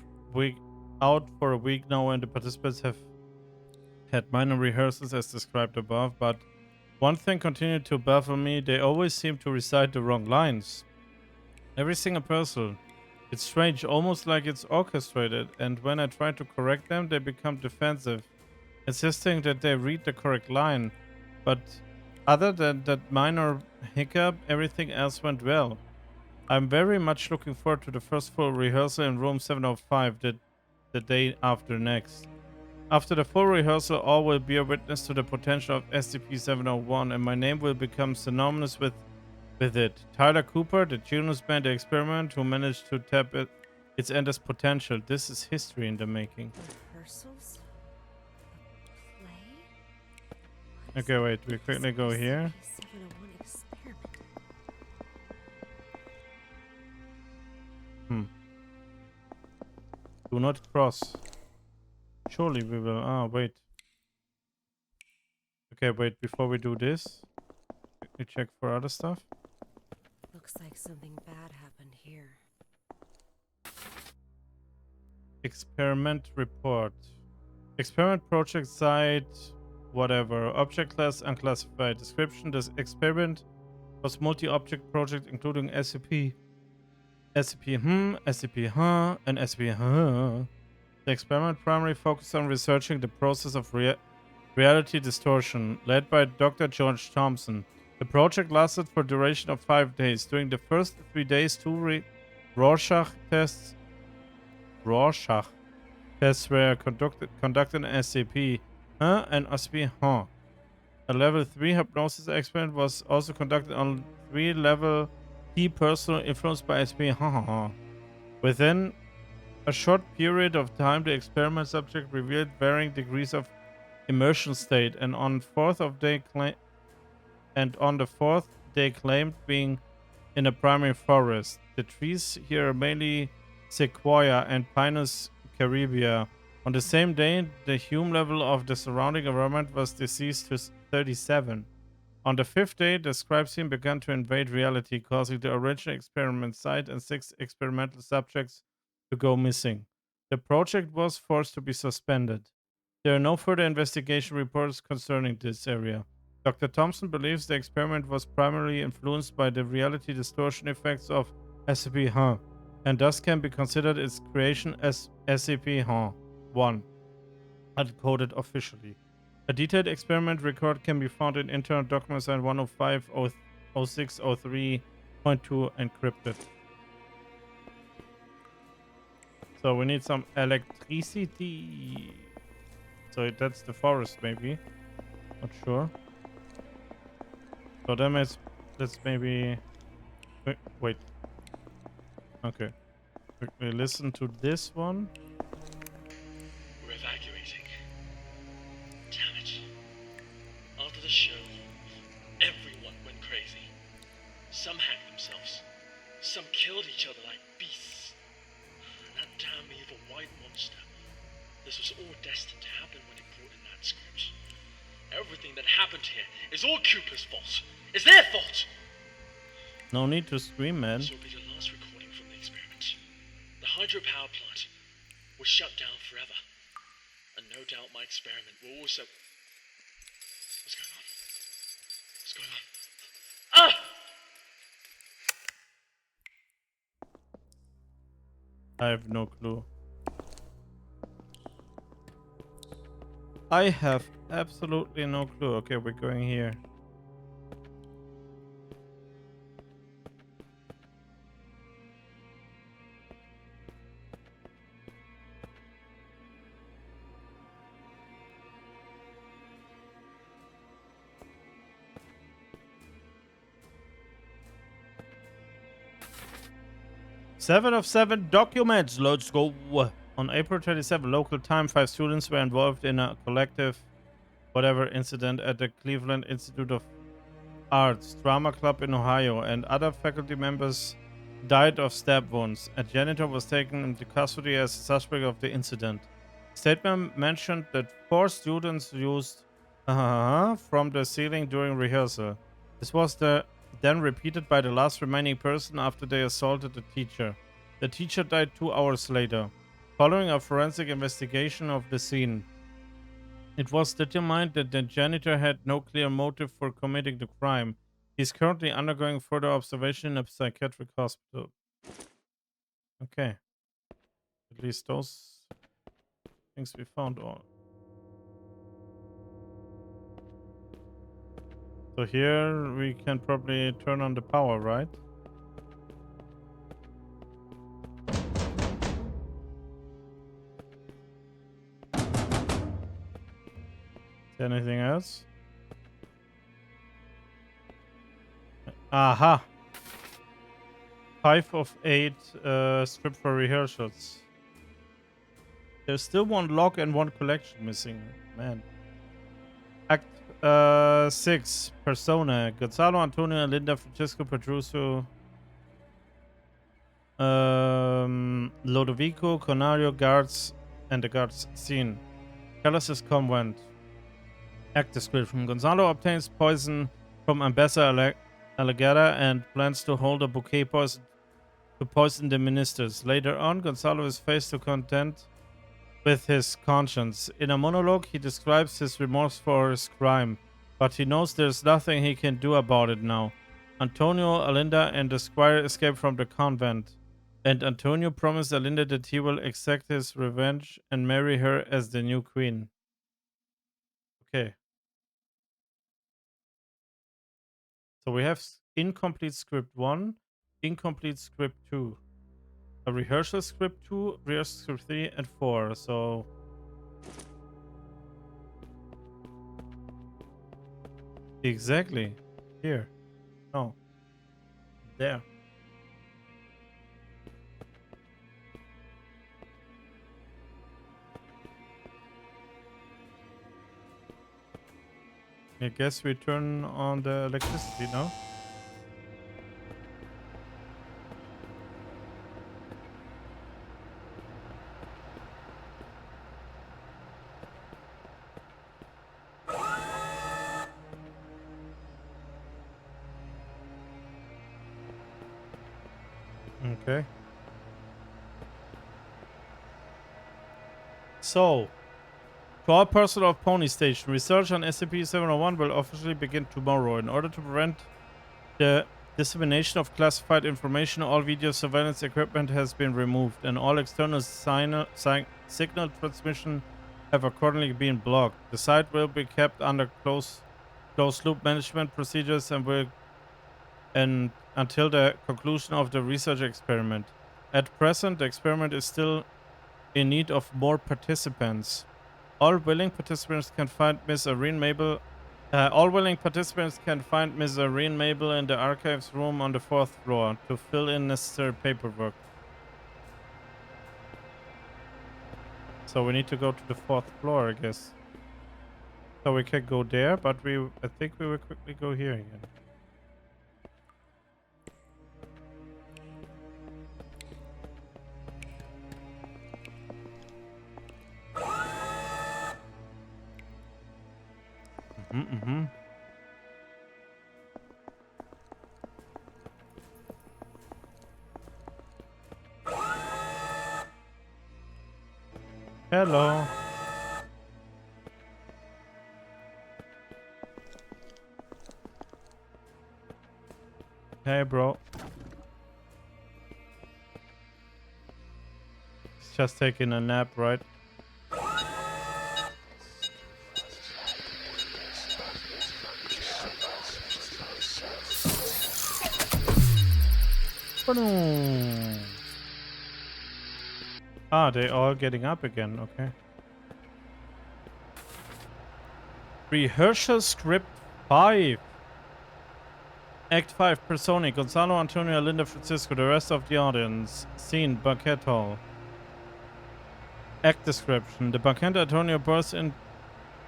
for a week now, and the participants have had minor rehearsals as described above, but one thing continued to baffle me: they always seem to recite the wrong lines. Every single person. It's strange, almost like it's orchestrated, and when I try to correct them, they become defensive, insisting that they read the correct line. But other than that minor hiccup, everything else went well. I'm very much looking forward to the first full rehearsal in room 705 the day after next. After the full rehearsal, all will be a witness to the potential of SCP-701, and my name will become synonymous with it. Tyler Cooper, the genius behind the experiment who managed to tap its endless potential. This is history in the making. Rehearsals? A play? Okay, wait, we quickly go here. SCP-701 experiment. Do not cross. Surely we will. Ah, wait. Okay, wait, before we do this, we check for other stuff. Looks like something bad happened here. Experiment report. Experiment project site whatever. Object class unclassified. Description: this experiment was multi-object project including SCP, SCP, and SCP. The experiment primarily focused on researching the process of reality distortion, led by Dr. George Thompson. The project lasted for a duration of 5 days. During the first 3 days, 2 Rorschach tests were conducted in SCP and SCP. A level 3 hypnosis experiment was also conducted on 3 level T personnel influenced by SCP. Within a short period of time, the experiment subject revealed varying degrees of immersion state, and on the fourth day claimed being in a primary forest. The trees here are mainly Sequoia and Pinus caribea. On the same day, the hume level of the surrounding environment was decreased to 37. On the 5th day, the scribe scene began to invade reality, causing the original experiment site and 6 experimental subjects to go missing. The project was forced to be suspended. There are no further investigation reports concerning this area. Dr. Thompson believes the experiment was primarily influenced by the reality distortion effects of SCP, and thus can be considered its creation as SCP-1, uncoded officially. A detailed experiment record can be found in internal documents and 105.06.03.2 encrypted. So we need some electricity. So that's the forest, maybe. Not sure. So then let's maybe... Wait. Okay. We listen to this one. We're evacuating. Damn it. After the show, everyone went crazy. Some hanged themselves. Some killed each other like beasts. And that damn evil white monster. This was all destined to happen when he brought in that script. Everything that happened here is all Cooper's fault. It's their fault! No need to scream, man. This will be the last recording from the experiment. The hydropower plant was shut down forever. And no doubt my experiment will also... What's going on? What's going on? Ah! I have no clue. I have absolutely no clue. Okay, we're going here. Seven of 7 documents. Let's go. On April 27, local time, 5 students were involved in a collective whatever incident at the Cleveland Institute of Arts Drama Club in Ohio, and other faculty members died of stab wounds. A janitor was taken into custody as a suspect of the incident. Statement mentioned that 4 students used from the ceiling during rehearsal. This was then repeated by the last remaining person after they assaulted the teacher. The teacher died 2 hours later. Following a forensic investigation of the scene, it was determined that the janitor had no clear motive for committing the crime. He is currently undergoing further observation in a psychiatric hospital. Okay. At least those things we found all. So here we can probably turn on the power, right? Anything else? Aha! 5 of 8 script for rehearsals. There's still 1 log and 1 collection missing. Man. Act 6. Persona. Gonzalo, Antonio, Linda, Francisco, Pedruso, Lodovico, Conario, guards, and the guards scene. Callus's convent. Act description. Gonzalo obtains poison from Ambassador Allegada and plans to hold a bouquet poison to poison the ministers. Later on, Gonzalo is faced to contend with his conscience. In a monologue, he describes his remorse for his crime, but he knows there's nothing he can do about it now. Antonio, Alinda, and the squire escape from the convent, and Antonio promised Alinda that he will exact his revenge and marry her as the new queen. Okay. So we have incomplete script 1, incomplete script 2. A rehearsal script 2, rehearsal script 3, and 4. So exactly. Here. No. There. I guess we turn on the electricity now. Okay. So, to all personnel of Pony Station, research on SCP-701 will officially begin tomorrow. In order to prevent the dissemination of classified information, all video surveillance equipment has been removed, and all external signal transmission have accordingly been blocked. The site will be kept under closed-loop management procedures and until the conclusion of the research experiment. At present, the experiment is still in need of more participants. All willing participants can find Miss Irene Mabel. All willing participants can find Miss Irene Mabel in the archives room on the 4th floor to fill in necessary paperwork. So we need to go to the 4th floor, I guess. So we can go there, but I think we will quickly go here again. Hello. Hey, bro. He's just taking a nap, right? Ah, they all getting up again, okay. Rehearsal script 5. Act 5, Persona, Gonzalo, Antonio, Linda, Francisco, the rest of the audience. Scene, banquet hall. Act description. The banquet Antonio bursts in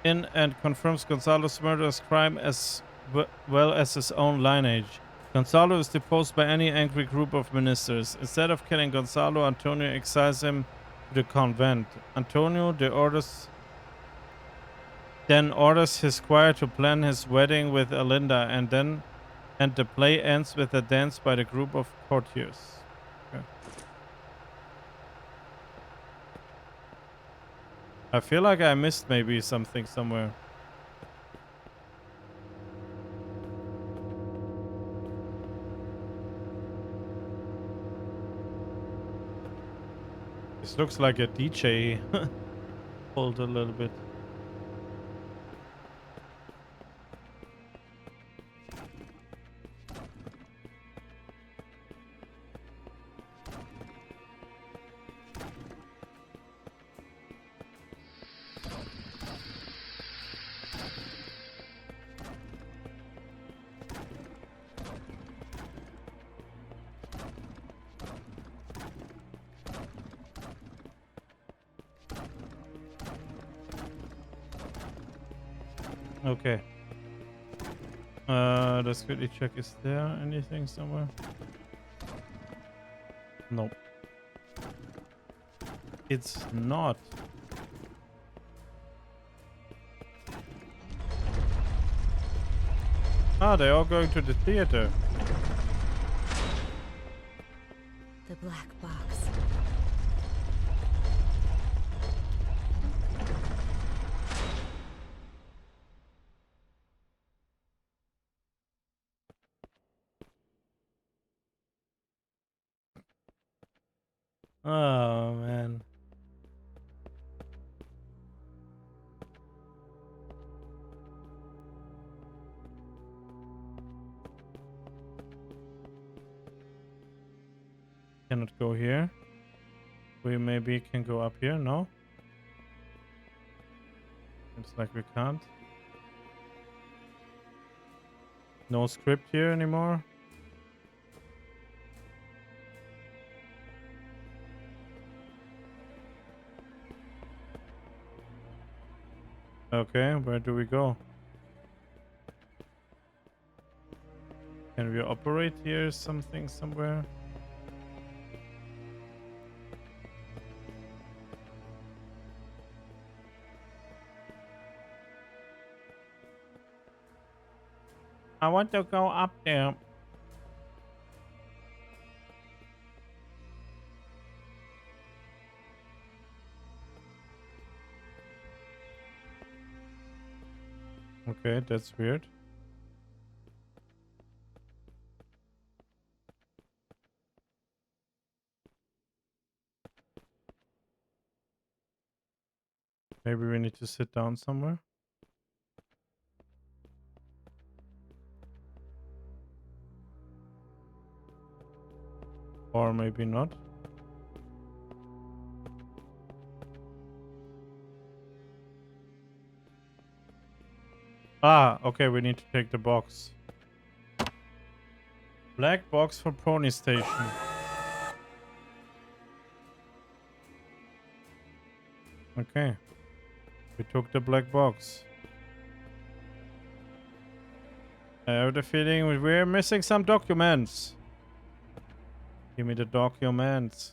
and confirms Gonzalo's murderous crime as well as his own lineage. Gonzalo is deposed by any angry group of ministers. Instead of killing Gonzalo, Antonio exiles him to the convent. Antonio then orders his squire to plan his wedding with Alinda, and the play ends with a dance by the group of courtiers. Okay. I feel like I missed maybe something somewhere. This looks like a DJ pulled a little bit. Okay. Let's quickly check. Is there anything somewhere? Nope. It's not. Ah, they're all going to the theater. The black box. Oh man. Cannot go here. We maybe can go up here, no? Seems like we can't. No script here anymore. Okay, where do we go? Can we operate here something somewhere? I want to go up there. Okay, that's weird. Maybe we need to sit down somewhere. Or maybe not. Ah, okay, we need to take the box. Black box for Pony Station. Okay. We took the black box. I have the feeling we're missing some documents. Give me the documents.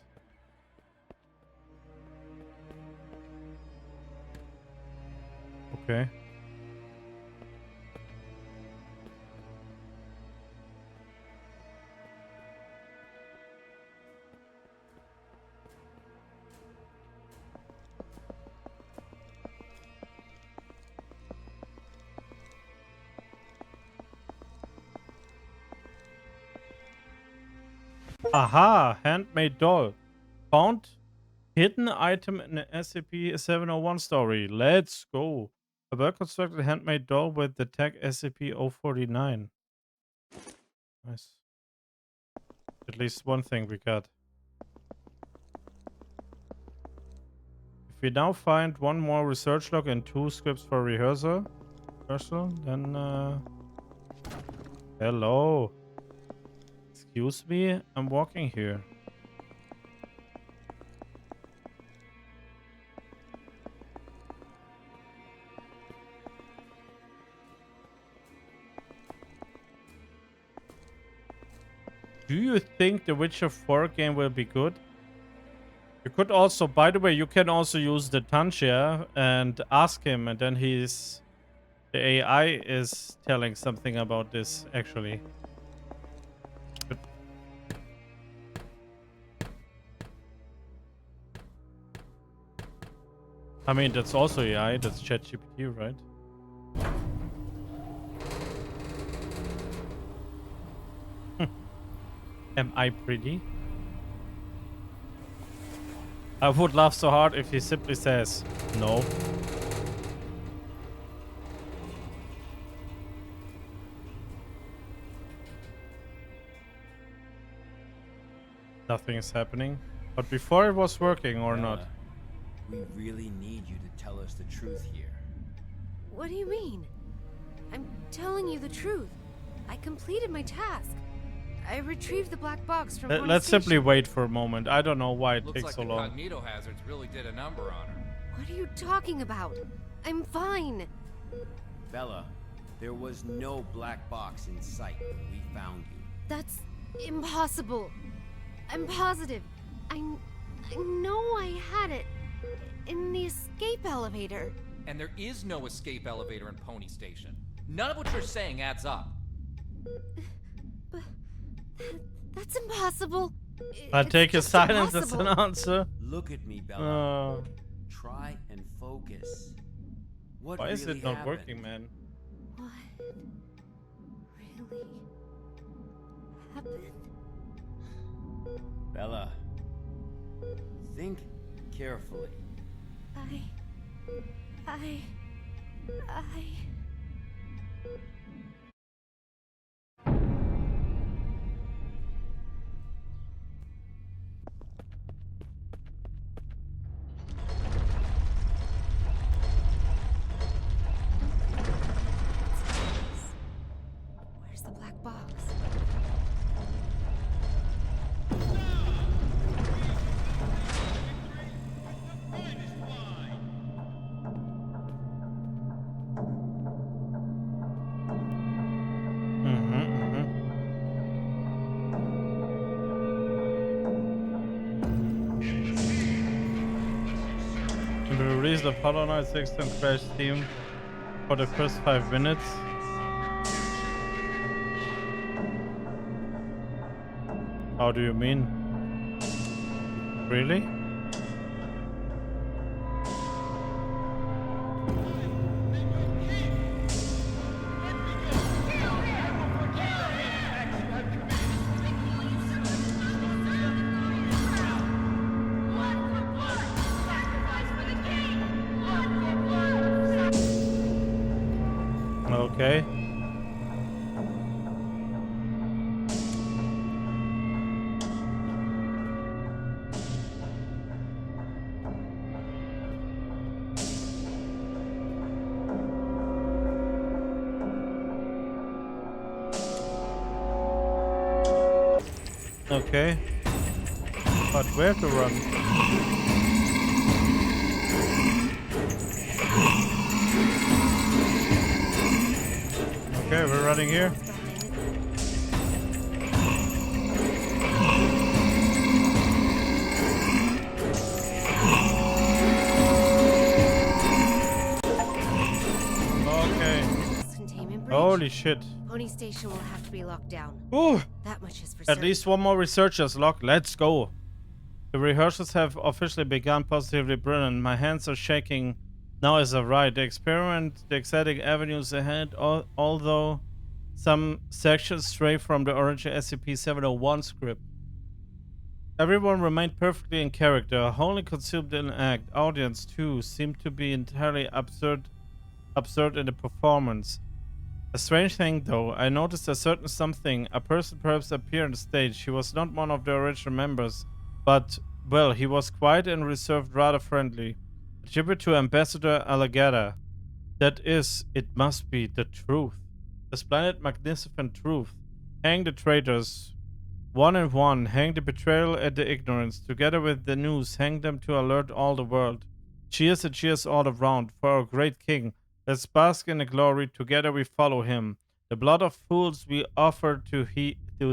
Okay. Aha! Handmade doll. Found hidden item in the SCP-701 story. Let's go. A well-constructed handmade doll with the tag SCP-049. Nice. At least one thing we got. If we now find one more research log and 2 scripts for rehearsal, then hello. Excuse me, I'm walking here. Do you think the Witcher 4 game will be good? You could also, by the way, you can also use the Tanshia and ask him, and then the AI is telling something about this, actually. But I mean, that's also AI, that's ChatGPT, right? Am I pretty? I would laugh so hard if he simply says no. Nothing is happening. But before it was working or not? We really need you to tell us the truth here. What do you mean? I'm telling you the truth. I completed my task. I retrieved the black box from Pony Let's Station. simply wait for a moment. I don't know why it Looks takes like so the long. cognito hazards really did a number on her. What are you talking about? I'm fine. Bella, there was no black box in sight when we found you. That's impossible. I'm positive. I know I had it in the escape elevator. And there is no escape elevator in Pony Station. None of what you're saying adds up. But that's impossible. I take your just silence as an impossible. answer. Look at me, Bella. Uh, Try and focus. What why is really it not happened? working, man? What really happened? Bella, carefully. I... Where's the black box? We released the Hollow Knight 16 crash theme for the first 5 minutes. How do you mean? Really? Okay. Okay. But where to run? Okay, we're running here. Okay. Holy shit. Pony Station will have to be locked down. Ooh. That much is for At certain. least one more researcher's locked. Let's go. The rehearsals have officially begun. Positively brilliant. My hands are shaking now as I write. The experiment, the exciting avenues ahead, although some sections stray from the original SCP-701 script. Everyone remained perfectly in character, wholly consumed in act. Audience, too, seemed to be entirely absorbed in the performance. A strange thing, though, I noticed a certain something. A person perhaps appeared on the stage. He was not one of the original members, but, well, he was quiet and reserved, rather friendly. A tribute to Ambassador Allegata. That is, it must be, the truth. The splendid, magnificent truth. Hang the traitors. One and one, hang the betrayal and the ignorance. Together with the news, hang them to alert all the world. Cheers and cheers all around for our great king. Let's bask in the glory, together we follow him. The blood of fools we offer to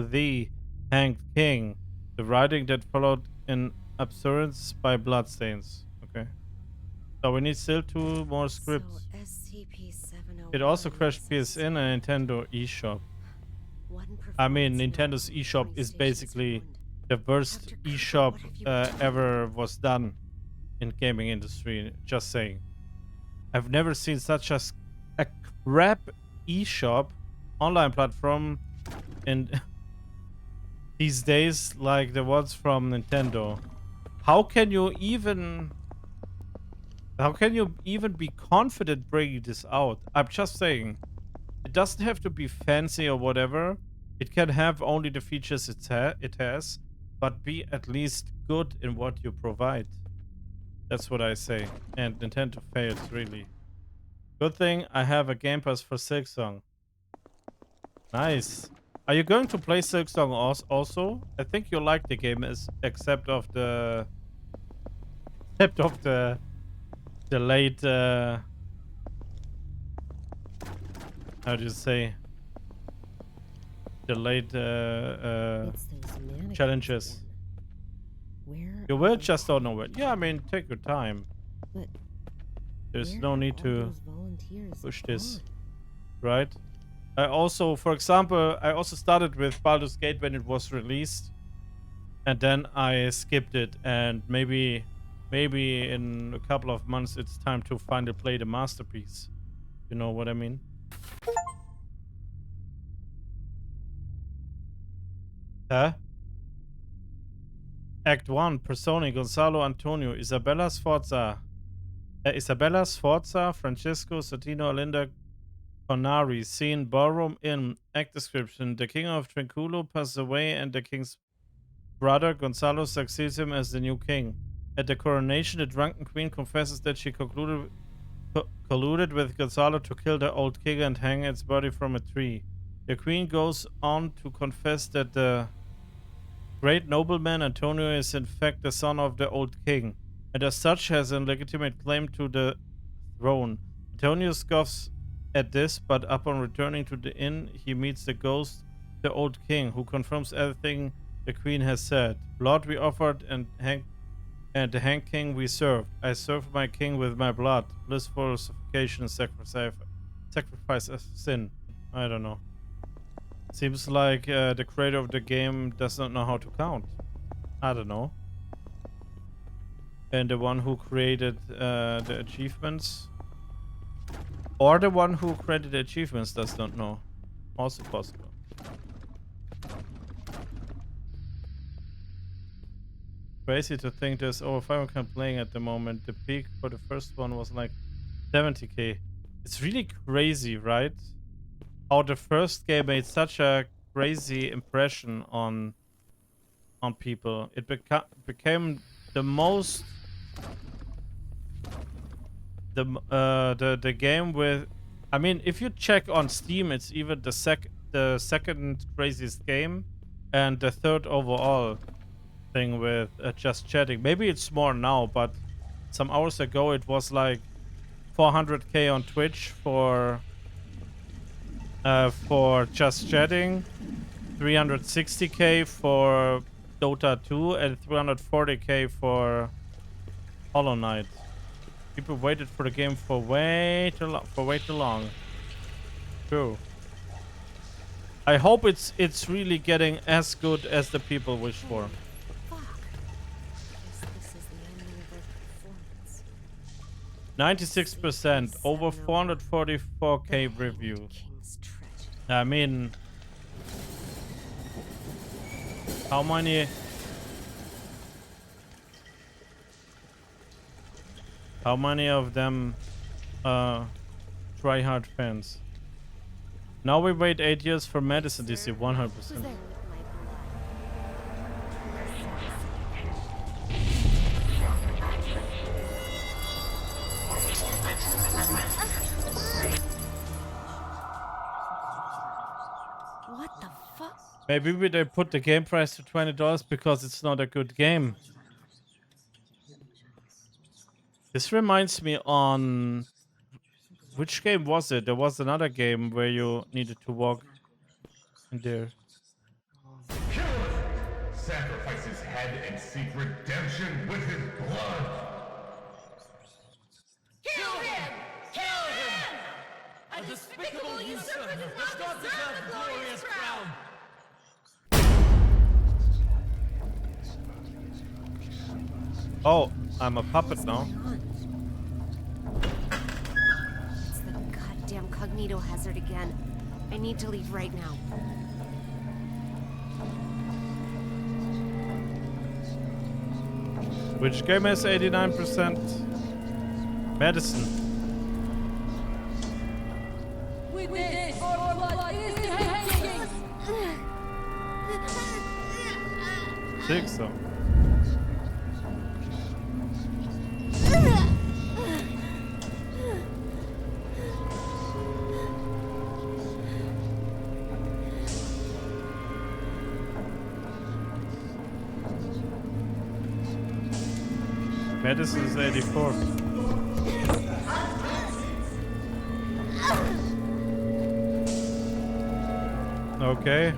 thee, hanged king. The writing that followed in absurdance by bloodstains. Okay. So we need still 2 more scripts. So SCP-701 It also crashed PSN and Nintendo eShop. I mean, Nintendo's eShop is basically the worst eShop ever was done in gaming industry. Just saying. I've never seen such a crap eShop online platform in these days like the ones from Nintendo. How can you even be confident bringing this out? I'm just saying. It doesn't have to be fancy or whatever. It can have only the features it has, but be at least good in what you provide. That's what I say. And Nintendo fails, really. Good thing I have a Game Pass for Silksong. Nice. Are you going to play Silksong also? I think you like the game, except of the late how do you say? The late challenges. You will just don't know it. Yeah, I mean, take your time. But there's no need to push this, right? I also, for example, I also started with Baldur's Gate when it was released, and then I skipped it. And maybe in a couple of months, it's time to finally play the masterpiece. You know what I mean? Huh? Act 1, Personi, Gonzalo, Antonio, Isabella Sforza, Francesco, Santino, Alinda, Conari, scene, Ballroom Inn, act description, the king of Trinculo passes away and the king's brother, Gonzalo, succeeds him as the new king. At the coronation, the drunken queen confesses that she colluded with Gonzalo to kill the old king and hang its body from a tree. The queen goes on to confess that the great nobleman Antonio is in fact the son of the old king, and as such has a legitimate claim to the throne. Antonio scoffs at this, but upon returning to the inn, he meets the ghost, the old king, who confirms everything the queen has said. Blood we offered and the hanged king we served. I served my king with my blood. Blissful suffocation, sacrifice of sin. I don't know. Seems like the creator of the game does not know how to count. I don't know. And the one who created the achievements, or the one who created the achievements does not know. Also possible. Crazy to think there's over 500 playing at the moment. The peak for the first one was like 70k. It's really crazy, right? How the first game made such a crazy impression on people. It became the most the game with, I mean, if you check on Steam, it's even the second craziest game and the third overall thing with just chatting. Maybe it's more now, but some hours ago it was like 400k on Twitch for just chatting, 360k for Dota 2, and 340k for Hollow Knight. People waited for the game for way too long. True. I hope it's really getting as good as the people wish for. This is the ending of their performance. 96%, over 444k review. I mean, how many of them try-hard fans? Now we wait 8 years for medicine DC, 100%. What the fuck? Maybe they put the game price to $20 because it's not a good game. This reminds me on... Which game was it? There was another game where you needed to walk in there. Killer sacrifice his head and seek redemption with his blood. Kill him! Kill him! A despicable usurper does not deserve the glorious crown! Oh, I'm a puppet now. It's the goddamn cognito hazard again. I need to leave right now. Which game has 89%? Medicine. With this, our blood is hanging! Think so. Medicine is 84. Okay.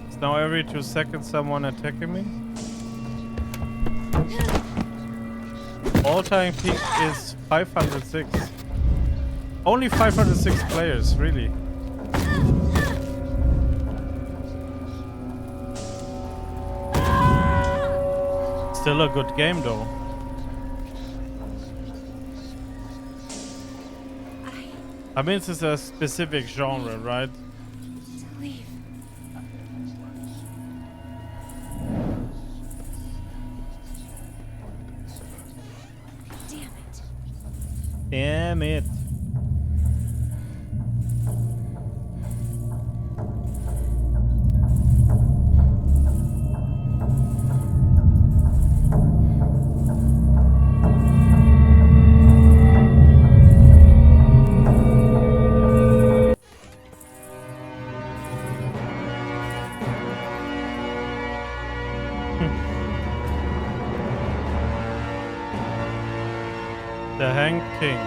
It's now every 2 seconds someone attacking me. All-time peak is 506. Only 506 players, really. Still a good game though. I mean, this is a specific genre, right? Leave. Damn it. The Hanged King.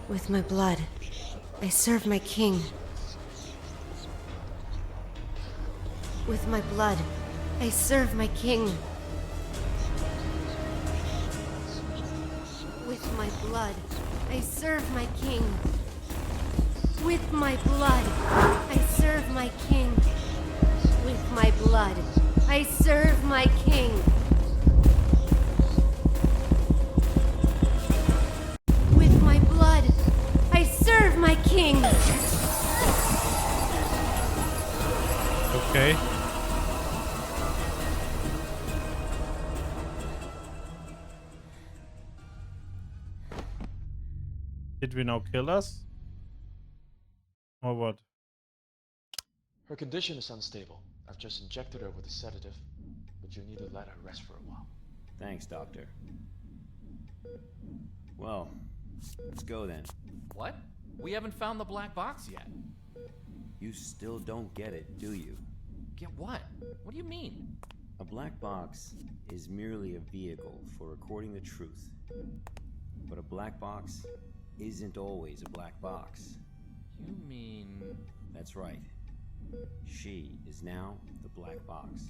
With my blood, I serve my king. With my blood, I serve my king. With my blood, I serve my king. With my blood, I serve my king. With my blood, I serve my king. With my blood, I serve my king. With my blood, I serve my king. Okay. Did we now kill us? Or what? Her condition is unstable. I've just injected her with a sedative, but you need to let her rest for a while. Thanks, Doctor. Well, let's go then. What? We haven't found the black box yet. You still don't get it, do you? Get what? What do you mean? A black box is merely a vehicle for recording the truth. But a black box isn't always a black box. You mean... That's right. She is now the black box.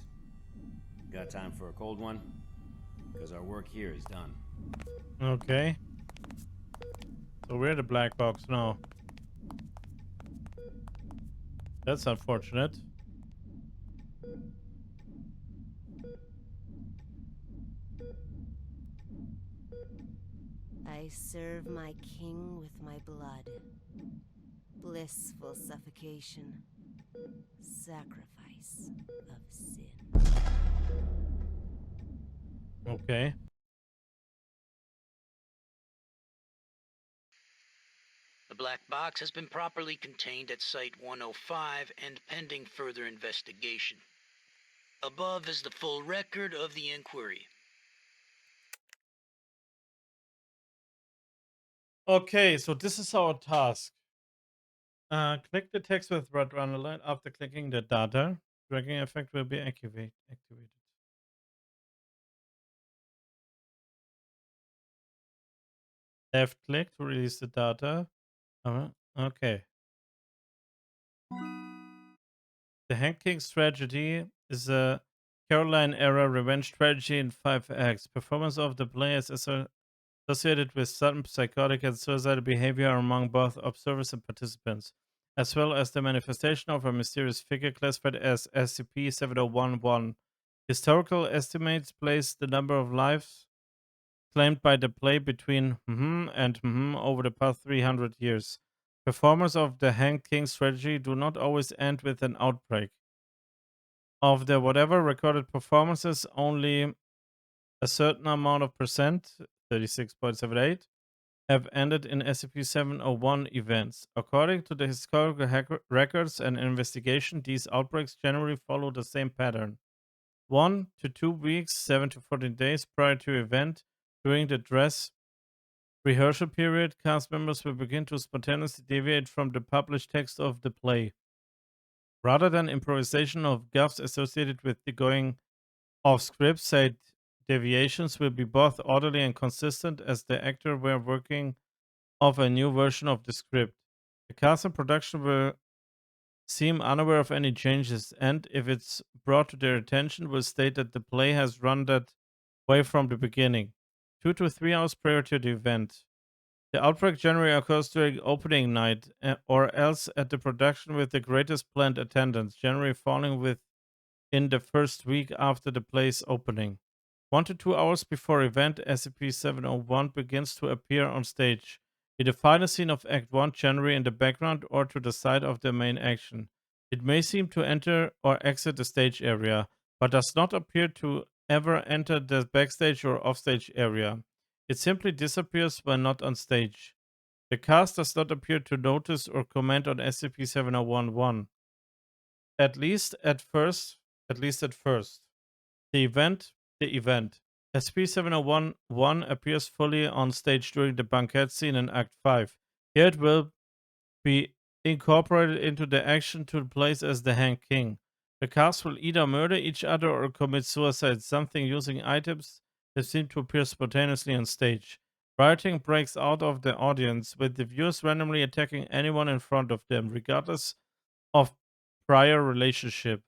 Got time for a cold one? Because our work here is done. Okay. So we're the black box now. That's unfortunate. I serve my king with my blood. Blissful suffocation. Sacrifice of sin. Okay. The black box has been properly contained at Site-105 and pending further investigation. Above is the full record of the inquiry. Okay, so this is our task. Click the text with red underline after clicking the data. Dragging effect will be activated. Left click to release the data. Okay. The Hand King's tragedy is a Caroline era revenge tragedy in 5 acts. Performance of the play is associated with sudden psychotic and suicidal behavior among both observers and participants, as well as the manifestation of a mysterious figure classified as SCP-7011. Historical estimates place the number of lives claimed by the play between and over the past 300 years. Performers of the Hanged King's tragedy do not always end with an outbreak. Of the whatever recorded performances, only a certain amount of percent, 36.78, have ended in SCP-701 events. According to the historical records and investigation, these outbreaks generally follow the same pattern. 1 to 2 weeks, 7 to 14 days prior to event, during the dress rehearsal period, cast members will begin to spontaneously deviate from the published text of the play. Rather than improvisation of gaffes associated with the going off script, said deviations will be both orderly and consistent as the actor were working off a new version of the script. The cast and production will seem unaware of any changes, and if it's brought to their attention, will state that the play has run that way from the beginning, 2 to 3 hours prior to the event. The outbreak generally occurs during opening night, or else at the production with the greatest planned attendance, generally falling with in the first week after the play's opening. 1 to 2 hours before event, SCP-701 begins to appear on stage. In the final scene of Act 1, generally in the background or to the side of the main action. It may seem to enter or exit the stage area, but does not appear to ever enter the backstage or offstage area. It simply disappears when not on stage. The cast does not appear to notice or comment on SCP-701-1. At least at first. The event. SCP-701-1 appears fully on stage during the banquet scene in Act 5. Here it will be incorporated into the action to place as the Hanged King. The cast will either murder each other or commit suicide, something using items that seem to appear spontaneously on stage. Rioting breaks out of the audience, with the viewers randomly attacking anyone in front of them, regardless of prior relationship.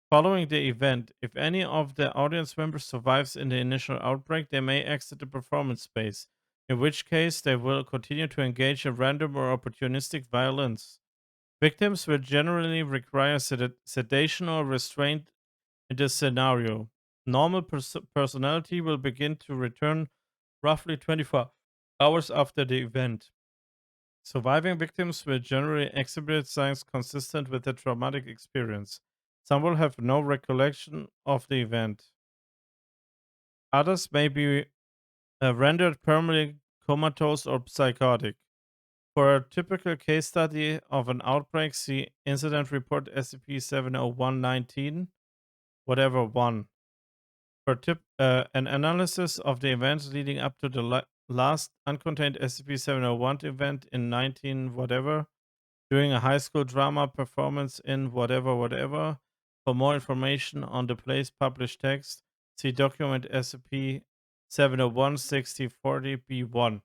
Following the event, if any of the audience members survives in the initial outbreak, they may exit the performance space, in which case they will continue to engage in random or opportunistic violence. Victims will generally require sedation or restraint in this scenario. Normal personality will begin to return roughly 24 hours after the event. Surviving victims will generally exhibit signs consistent with the traumatic experience. Some will have no recollection of the event. Others may be rendered permanently comatose or psychotic. For a typical case study of an outbreak, see Incident Report SCP-701-19, whatever 1. For an analysis of the events leading up to the last uncontained SCP-701 event in 19 whatever, during a high school drama performance in whatever. For more information on the play's published text, see document SCP-701-6040-B1.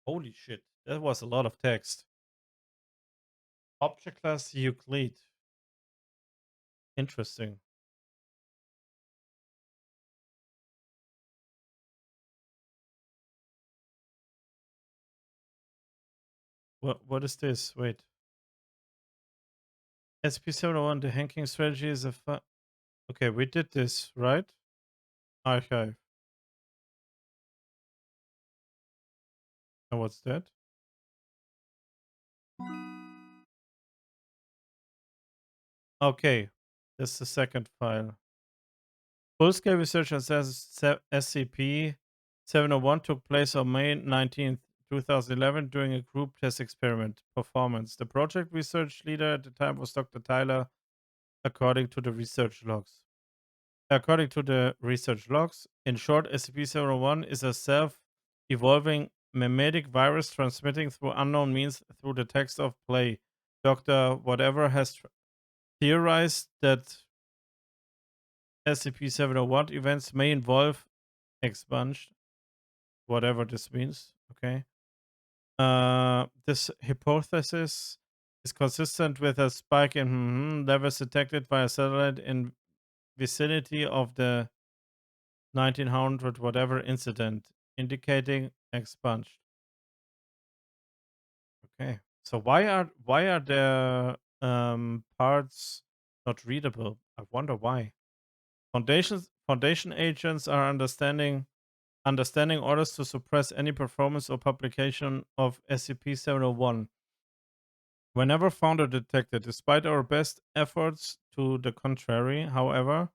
Holy shit, that was a lot of text. Object class Euclid. Interesting. What is this? Wait. SCP-701, the hanking strategy is a okay, we did this, right? Archive. And what's that? Okay, that's the second file. Full-scale research on SCP-701 took place on May 19th, 2011 during a group test experiment. Performance. The project research leader at the time was Dr. Tyler, according to the research logs. In short, SCP-701 is a self-evolving mimetic virus transmitting through unknown means through the text of play. Dr. Whatever has theorized that SCP-701 events may involve expunged, whatever this means. Okay. This hypothesis is consistent with a spike in levels detected by a satellite in vicinity of the 1900 whatever incident, indicating expunged. Okay. So why are the parts not readable? I wonder why. Foundation agents are understanding orders to suppress any performance or publication of SCP-701. Whenever found or detected, despite our best efforts to the contrary, however,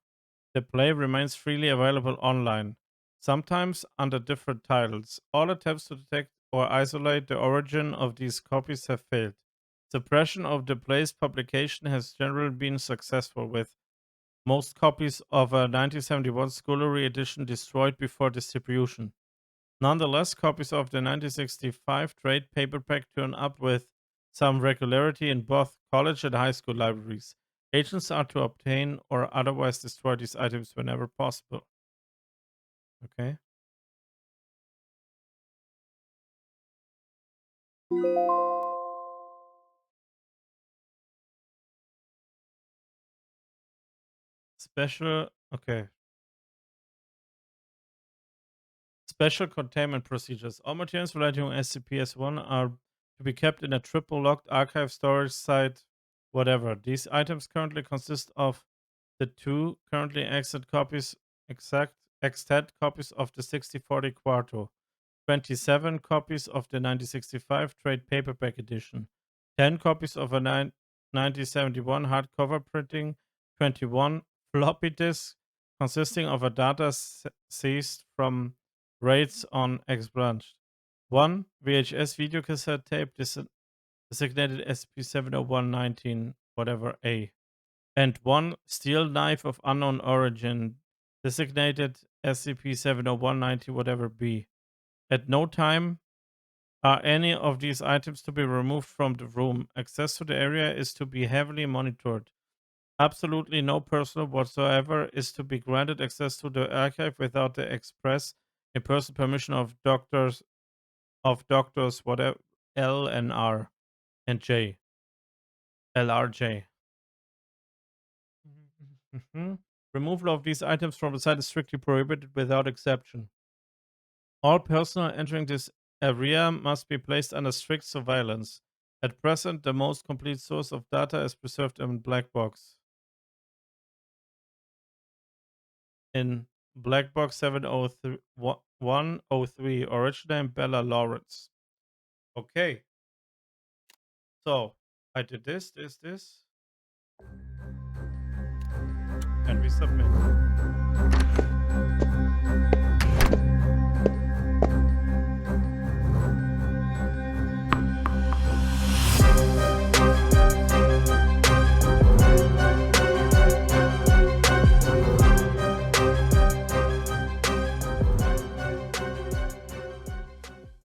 the play remains freely available online, sometimes under different titles. All attempts to detect or isolate the origin of these copies have failed. Suppression of the play's publication has generally been successful, with most copies of a 1971 scholarly edition destroyed before distribution. Nonetheless, copies of the 1965 trade paperback turn up with some regularity in both college and high school libraries. Agents are to obtain or otherwise destroy these items whenever possible. Okay. Okay. Special containment procedures. All materials relating to SCP-S1 are to be kept in a triple locked archive storage site, whatever. These items currently consist of the 2 currently extant copies of the 6040 Quarto, 27 copies of the 1965 trade paperback edition, 10 copies of a 1971 hardcover printing, 21 floppy disks consisting of a data seized from raids on Expunged, 1 VHS videocassette tape designated SCP-701-19 whatever A, and 1 steel knife of unknown origin designated SCP-701-90 whatever B. At no time are any of these items to be removed from the room. Access to the area is to be heavily monitored. Absolutely no person whatsoever is to be granted access to the archive without the express in-person permission of doctors whatever L and R and J. LRJ. Removal of these items from the site is strictly prohibited without exception. All personnel entering this area must be placed under strict surveillance. At present, the most complete source of data is preserved in Black Box. In Black Box 70103, original name Bella Lawrence. Okay. So, I did this. And we submit.